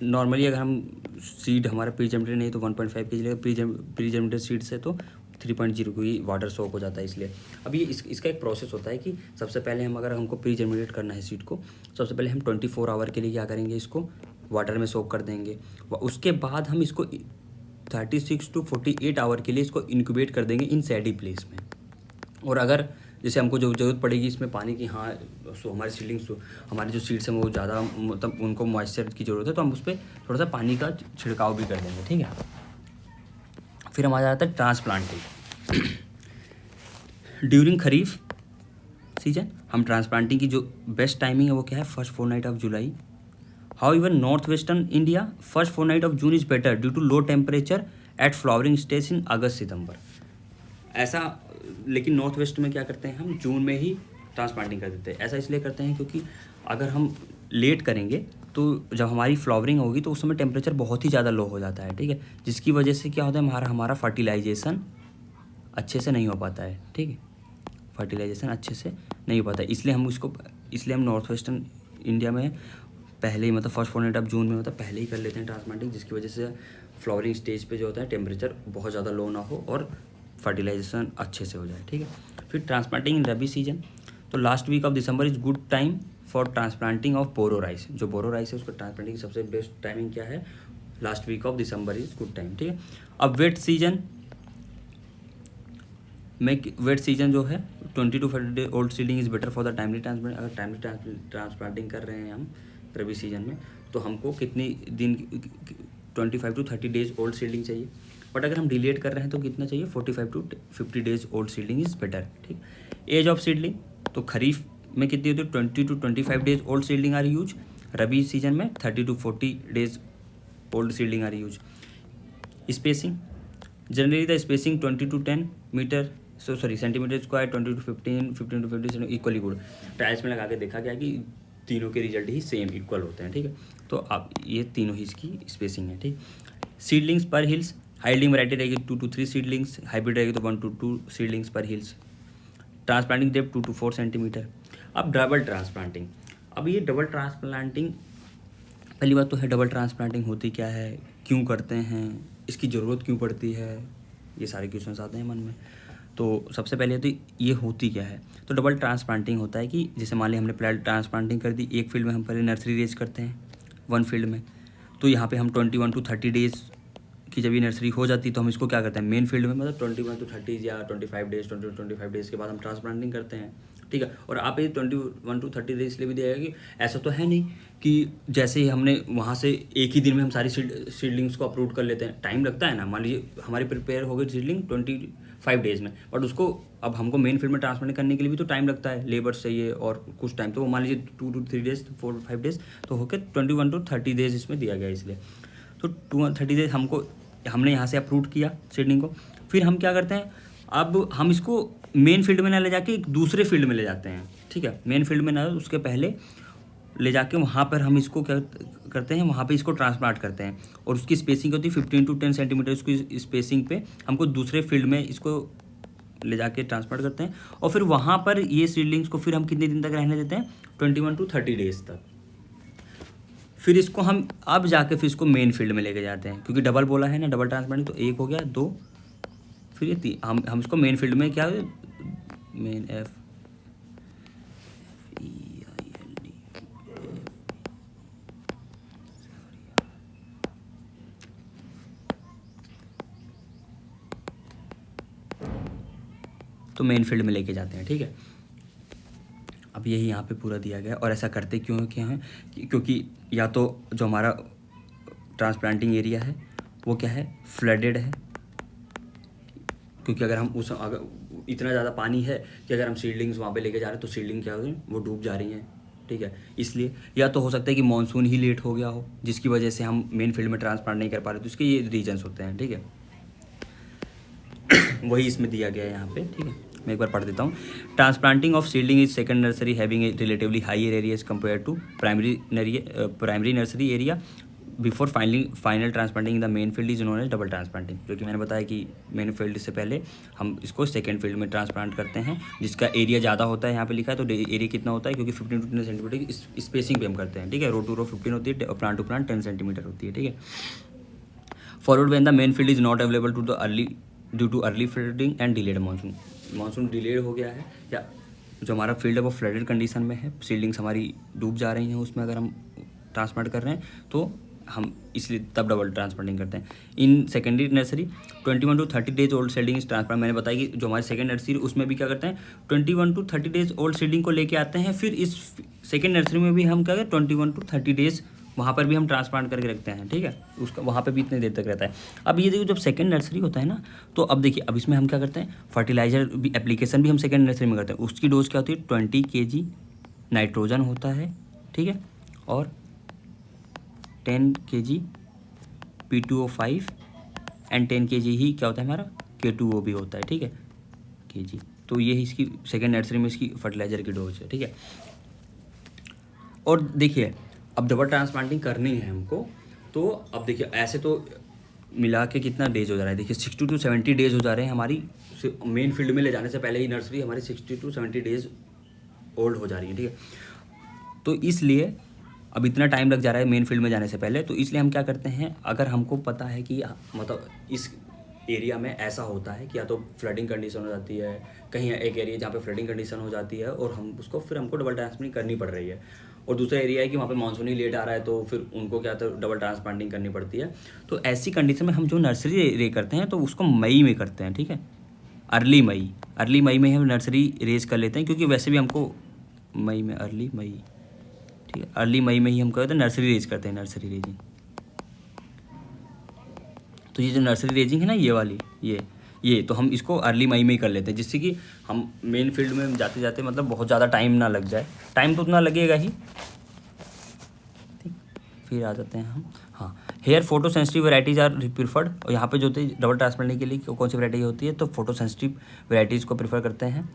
नॉर्मली अगर हम सीड हमारा प्री जर्मिनेटेड नहीं तो 1.5 kg लगेगा, प्री जर्मिनेटेड सीड से तो 3.0 की वाटर सोक हो जाता है, इसलिए अब ये इसका एक प्रोसेस होता है कि सबसे पहले हम, अगर हमको प्री जर्मिनेट करना है सीड को, सबसे पहले हम 24 आवर के लिए क्या करेंगे, इसको वाटर में सोक कर देंगे। उसके बाद हम इसको 36 to 48 आवर के लिए इसको इंक्यूबेट कर देंगे इन सैडी प्लेस में। और अगर जैसे हमको जो ज़रूरत पड़ेगी इसमें पानी की, हाँ सो हमारे सीडलिंग्स, हमारे जो सीड्स हैं वो ज़्यादा मतलब उनको मॉइस्चर की ज़रूरत है, तो हम उस पर थोड़ा सा पानी का छिड़काव भी कर देंगे, ठीक है। फिर हमारा आता है ट्रांसप्लांटिंग। ड्यूरिंग खरीफ सीजन हम ट्रांसप्लांटिंग की जो बेस्ट टाइमिंग है वो क्या है, first fortnight of July. However north western India first fortnight of June is better due to low temperature at flowering stage in August September. ऐसा, लेकिन north west में क्या करते हैं, हम जून में ही ट्रांसप्लांटिंग कर देते हैं। ऐसा इसलिए करते हैं क्योंकि अगर हम लेट करेंगे तो जब हमारी फ्लावरिंग होगी तो उस समय टेम्परेचर बहुत ही ज़्यादा लो हो जाता है, ठीक है, जिसकी वजह से क्या होता है, हमारा फर्टिलाइजेशन अच्छे से नहीं हो पाता है, ठीक है, फर्टिलाइजेशन अच्छे से नहीं हो पाता है। इसलिए हम नॉर्थ वेस्टर्न इंडिया में पहले ही मतलब फर्स्ट फोरनाइट ऑफ जून में मतलब पहले ही कर लेते हैं ट्रांसप्लांटिंग, जिसकी वजह से फ्लावरिंग स्टेज पे जो होता है टेम्परेचर बहुत ज़्यादा लो ना हो और फर्टिलाइजेशन अच्छे से हो जाए, ठीक है। फिर ट्रांसप्लांटिंग इन रबी सीजन, तो last week of December is good time for transplanting of boro rice. जो बोरो राइस है उसको ट्रांसप्लांटिंग की सबसे बेस्ट टाइमिंग क्या है, last week of December is good time, ठीक है। अब वेट सीजन में, वेट सीजन जो है 20 to 40 day old seeding is better for the timely transplant. अगर टाइमली ट्रांसप्लांटिंग कर रहे हैं हम रबी सीजन में तो हमको कितनी दिन 25 to 30 डेज ओल्ड सीडिंग चाहिए, बट अगर हम डिलेट कर रहे हैं तो कितना चाहिए, 45 to 50 days old seedling is better, ठीक। एज ऑफ सीडलिंग, तो खरीफ में कितनी होती है, 20 to 25 days old seedling are use. Rabi season में 30 to 40 days old seedling are use. Spacing, generally the spacing 20 to 10 metre centimetre square, 20 to 15 to 50 equally good. Trials में लगा के देखा गया कि तीनों के रिजल्ट ही सेम इक्वल होते हैं, ठीक है। तो अब ये तीनों ही इसकी स्पेसिंग है, ठीक। Seedlings per hills, hiding variety रहेगी 2 to 3 सीडलिंग्स, हाइब्रिड रहेगी तो 1 to 2 seedlings per hills. Transplanting depth 2 to 4 centimetre. अब डबल ट्रांसप्लांटिंग, अब ये डबल ट्रांसप्लांटिंग, पहली बात तो है डबल ट्रांसप्लांटिंग होती क्या है, क्यों करते हैं, इसकी ज़रूरत क्यों पड़ती है, ये सारे क्वेश्चंस आते हैं मन में। तो सबसे पहले तो ये होती क्या है, तो डबल ट्रांसप्लांटिंग होता है कि जैसे मान लिया हमने पहले ट्रांसप्लांटिंग कर दी, एक फील्ड में हम पहले नर्सरी रेज करते हैं वन फील्ड में, तो यहाँ पे हम 21 to 30 डेज़ कि जब ये नर्सरी हो जाती है तो हम इसको क्या करते हैं, मेन फील्ड में मतलब 21 to 30 या 25 डेज 20 to 25 डेज़ के बाद हम ट्रांसप्लांटिंग करते हैं, ठीक है। और आप ये 21 to 30 डेज इसलिए भी दिया कि ऐसा तो है नहीं कि जैसे ही हमने वहाँ से एक ही दिन में हम सारी सीडलिंग्स को अप्रूव कर लेते हैं, टाइम लगता है ना। मान लीजिए हमारी प्रिपेयर हो गई सीडलिंग 25 डेज़ में, बट उसको अब हमको मेन फील्ड में ट्रांसप्लांट करने के लिए भी तो टाइम लगता है, लेबर चाहिए और कुछ टाइम, तो मान लीजिए 2 to 3 डेज 4 to 5 डेज तो होकर 21 to 30 डेज इसमें दिया गया, इसलिए तो 30 डेज हमने यहाँ से अप्रूव किया सीडलिंग को। फिर हम क्या करते हैं, अब हम इसको मेन फील्ड में ना ले जाके एक दूसरे फील्ड में ले जाते हैं, ठीक है। मेन फील्ड में ना, उसके पहले ले जाके वहाँ पर हम इसको क्या करते हैं, वहाँ पे इसको ट्रांसप्लांट करते हैं और उसकी स्पेसिंग होती है 15 to 10 सेंटीमीटर। उसकी स्पेसिंग पे हमको दूसरे फील्ड में इसको ले जाके ट्रांसप्लांट करते हैं और फिर वहाँ पर ये सीडलिंग्स को फिर हम कितने दिन तक रहने देते हैं, 21 to 30 डेज तक। फिर इसको हम अब जाके फिर इसको मेन फील्ड में लेके जाते हैं, क्योंकि डबल बोला है ना, डबल ट्रांसप्लांटिंग, तो एक हो गया, 2, फिर ये हम इसको मेन फील्ड में क्या, मेन तो मेन फील्ड में लेके जाते हैं, ठीक है। अब यही यहाँ पे पूरा दिया गया है। और ऐसा करते क्यों क्या है, क्योंकि या तो जो हमारा ट्रांसप्लांटिंग एरिया है वो क्या है, फ्लडेड है, क्योंकि अगर हम अगर इतना ज़्यादा पानी है कि अगर हम सीडलिंग्स वहाँ पे लेके जा रहे हैं तो सीडलिंग क्या हो रही है, वो डूब जा रही हैं, ठीक है। इसलिए या तो हो सकता है कि मानसून ही लेट हो गया हो जिसकी वजह से हम मेन फील्ड में ट्रांसप्लांट नहीं कर पा रहे, तो इसके ये रीजन्स होते हैं, ठीक है। वही इसमें दिया गया है यहाँ पे, ठीक है। मैं एक बार पढ़ देता हूँ। Transplanting of seedling is second nursery having a relatively higher area as compare to primary nursery area before final transplanting in the main field is known as double transplanting. जो कि मैंने बताया कि मेन फील्ड से पहले हम इसको second field में ट्रांसप्लांट करते हैं, जिसका एरिया ज़्यादा होता है। यहाँ पे लिखा है तो एरिया कितना होता है, क्योंकि 15 to 10 सेंटीमीटर की स्पेसिंग पे हम करते हैं, ठीक है। रो टू रो 15 होती है, प्लांट टू प्लांट 10 सेंटीमीटर होती है, ठीक है। Forward when the main field is not available to the early due to early flooding and delayed monsoon delayed हो गया है, या जो हमारा फील्ड है वो फ्लडेड कंडीशन में है, सीडलिंग्स हमारी डूब जा रही हैं उसमें, अगर हम ट्रांसप्लांट कर रहे हैं तो हम इसलिए तब डबल ट्रांसप्लांटिंग करते हैं। In secondary nursery 21 to 30 days old seedling is transplant, मैंने बताया कि जो हमारी सेकेंड नर्सरी उसमें भी क्या करते हैं 21 टू 30 डेज ओल्ड सीडलिंग को लेके आते हैं, फिर इस सेकेंड नर्सरी में भी हम क्या करते हैं 21 टू 30 डेज वहाँ पर भी हम ट्रांसप्लांट करके रखते हैं, ठीक है, उसका वहाँ पे भी इतने देर तक रहता है। अब ये देखो जब सेकंड नर्सरी होता है ना, तो अब देखिए अब इसमें हम क्या करते हैं फर्टिलाइजर भी एप्लीकेशन भी हम सेकंड नर्सरी में करते हैं। उसकी डोज क्या होती है 20 kg नाइट्रोजन होता है, ठीक है, और 10 kg P2O5 एंड 10 kg ही क्या होता है हमारा K2O भी होता है, ठीक है, kg। तो ये इसकी सेकेंड नर्सरी में इसकी फर्टिलाइजर की डोज है, ठीक है। और देखिए अब डबल ट्रांसप्लांटिंग करनी है हमको, तो अब देखिए ऐसे तो मिला के कितना डेज हो जा रहा है, देखिए 60 टू 70 डेज हो जा रहे हैं हमारी मेन फील्ड में ले जाने से पहले ही नर्सरी हमारी 60 टू 70 डेज ओल्ड हो जा रही है, ठीक है। तो इसलिए अब इतना टाइम लग जा रहा है मेन फील्ड में जाने से पहले, तो इसलिए हम क्या करते हैं, अगर हमको पता है कि मतलब इस एरिया में ऐसा होता है कि या तो फ्लडिंग कंडीशन हो जाती है, कहीं एक एरिया जहाँ पे फ्लडिंग कंडीशन हो जाती है और हम उसको फिर हमको डबल ट्रांसप्लांटिंग करनी पड़ रही है, और दूसरा एरिया है कि वहाँ पे मानसून ही लेट आ रहा है तो फिर उनको क्या तो डबल ट्रांसप्लांटिंग करनी पड़ती है। तो ऐसी कंडीशन में हम जो नर्सरी रे करते हैं तो उसको मई में करते हैं, ठीक है, अर्ली मई में हम नर्सरी रेज कर लेते हैं, क्योंकि वैसे भी हमको मई में अर्ली मई, ठीक है, अर्ली मई में ही हम कहते हैं नर्सरी रेज करते हैं, नर्सरी रेजिंग। तो ये जो नर्सरी रेजिंग है ना ये वाली ये तो हम इसको अर्ली मई में ही कर लेते हैं, जिससे कि हम मेन फील्ड में जाते जाते मतलब बहुत ज़्यादा टाइम ना लग जाए, टाइम तो उतना लगेगा ही, ठीक। फिर आ जाते हैं हम, हाँ, here photo sensitive varieties are preferred, और यहाँ पे जो होती है डबल ट्रांसप्लांटिंग के लिए कौन सी वैरायटी होती है, तो फोटो सेंसिटिव वेराइटीज़ को प्रीफर करते हैं।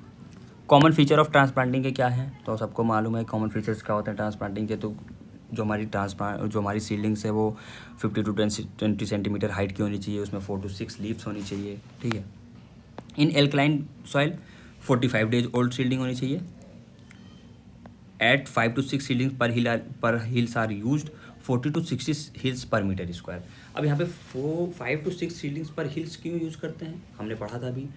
कॉमन फीचर ऑफ ट्रांसप्लांटिंग के क्या है, तो सबको मालूम है कॉमन फीचर्स क्या होते हैं ट्रांसप्लांटिंग के। तो जो हमारी सीडलिंग्स है वो 50 टू 20 सेंटीमीटर हाइट की होनी चाहिए, उसमें 4 टू 6 लीव्स होनी चाहिए, ठीक है। In alkaline soil 45 days old seedling होनी चाहिए। At 5 to 6 seedlings per hills are used, 40 to 60 hills per metre square. अब यहाँ पे 5 टू 6 सीडलिंग्स पर हिल्स क्यों यूज़ करते हैं, हमने पढ़ा था अभी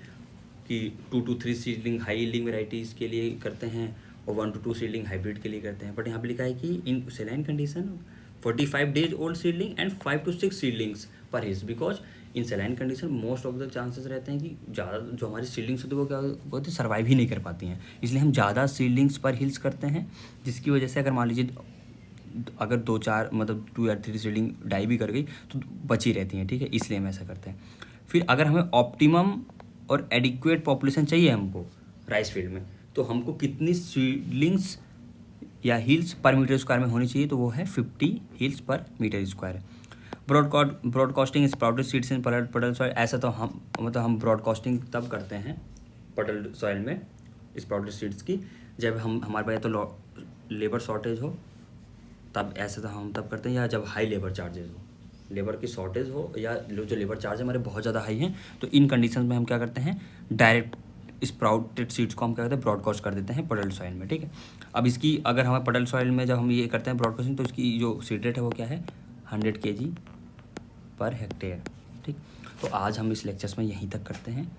कि 2 to 3 seedling high yielding varieties के लिए करते हैं और 1 टू 2 सीडलिंग हाइब्रिड के लिए करते हैं। बट यहाँ पे लिखा है कि in saline condition 45 days old seedling and 5 to 6 seedlings per hills, because in saline condition most of the chances रहते हैं कि ज़्यादा जो हमारी सीडलिंग्स होती है वो क्या होती है सर्वाइव ही नहीं कर पाती हैं, इसलिए हम ज़्यादा सीडलिंग्स पर हिल्स करते हैं, जिसकी वजह से अगर मान लीजिए अगर 2-4 मतलब 2 या 3 सीडलिंग डाई भी कर गई तो बची रहती हैं, ठीक है, इसलिए हम ऐसा करते हैं। फिर अगर हमें ऑप्टिमम और एडिक्वेट पॉपुलेशन चाहिए हमको राइस फील्ड में, तो हमको कितनी सीडलिंग्स या हिल्स पर मीटर स्क्वायर में होनी चाहिए, तो वो है 50 hills per metre square. Broadcasting sprouted seeds in puddled soil, ऐसा तो हम ब्रॉडकास्टिंग तब करते हैं पटल सॉइल में स्प्राउटेड सीड्स की जब हमारे पास तो लेबर शॉर्टेज हो, तब ऐसा तो हम तब करते हैं, या जब हाई लेबर चार्जेस हो, लेबर की शॉर्टेज हो, या जो लेबर चार्ज हमारे बहुत ज़्यादा हाई हैं, तो इन कंडीशन में हम क्या करते हैं डायरेक्ट स्प्राउटेड सीड्स को हम क्या करते हैं ब्रॉडकास्ट कर देते हैं पटल सॉइल में, ठीक है। अब इसकी अगर हमें पटल सॉइल में जब हम ये करते हैं ब्रॉडकास्टिंग, तो इसकी जो सीड रेट है वो क्या है 100 kg पर हेक्टेयर, ठीक। तो आज हम इस लेक्चर्स में यहीं तक करते हैं,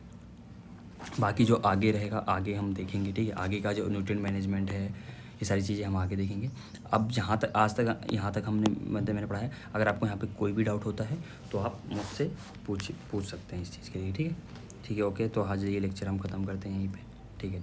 बाकी जो आगे रहेगा आगे हम देखेंगे, ठीक है। आगे का जो न्यूट्रिएंट मैनेजमेंट है ये सारी चीज़ें हम आगे देखेंगे। अब जहाँ तक आज तक यहाँ तक मैंने पढ़ा है, अगर आपको यहाँ पे कोई भी डाउट होता है तो आप मुझसे पूछ सकते हैं इस चीज़ के लिए, ठीक है। ओके, तो आज ये लेक्चर हम ख़त्म करते हैं यहीं पे, ठीक है।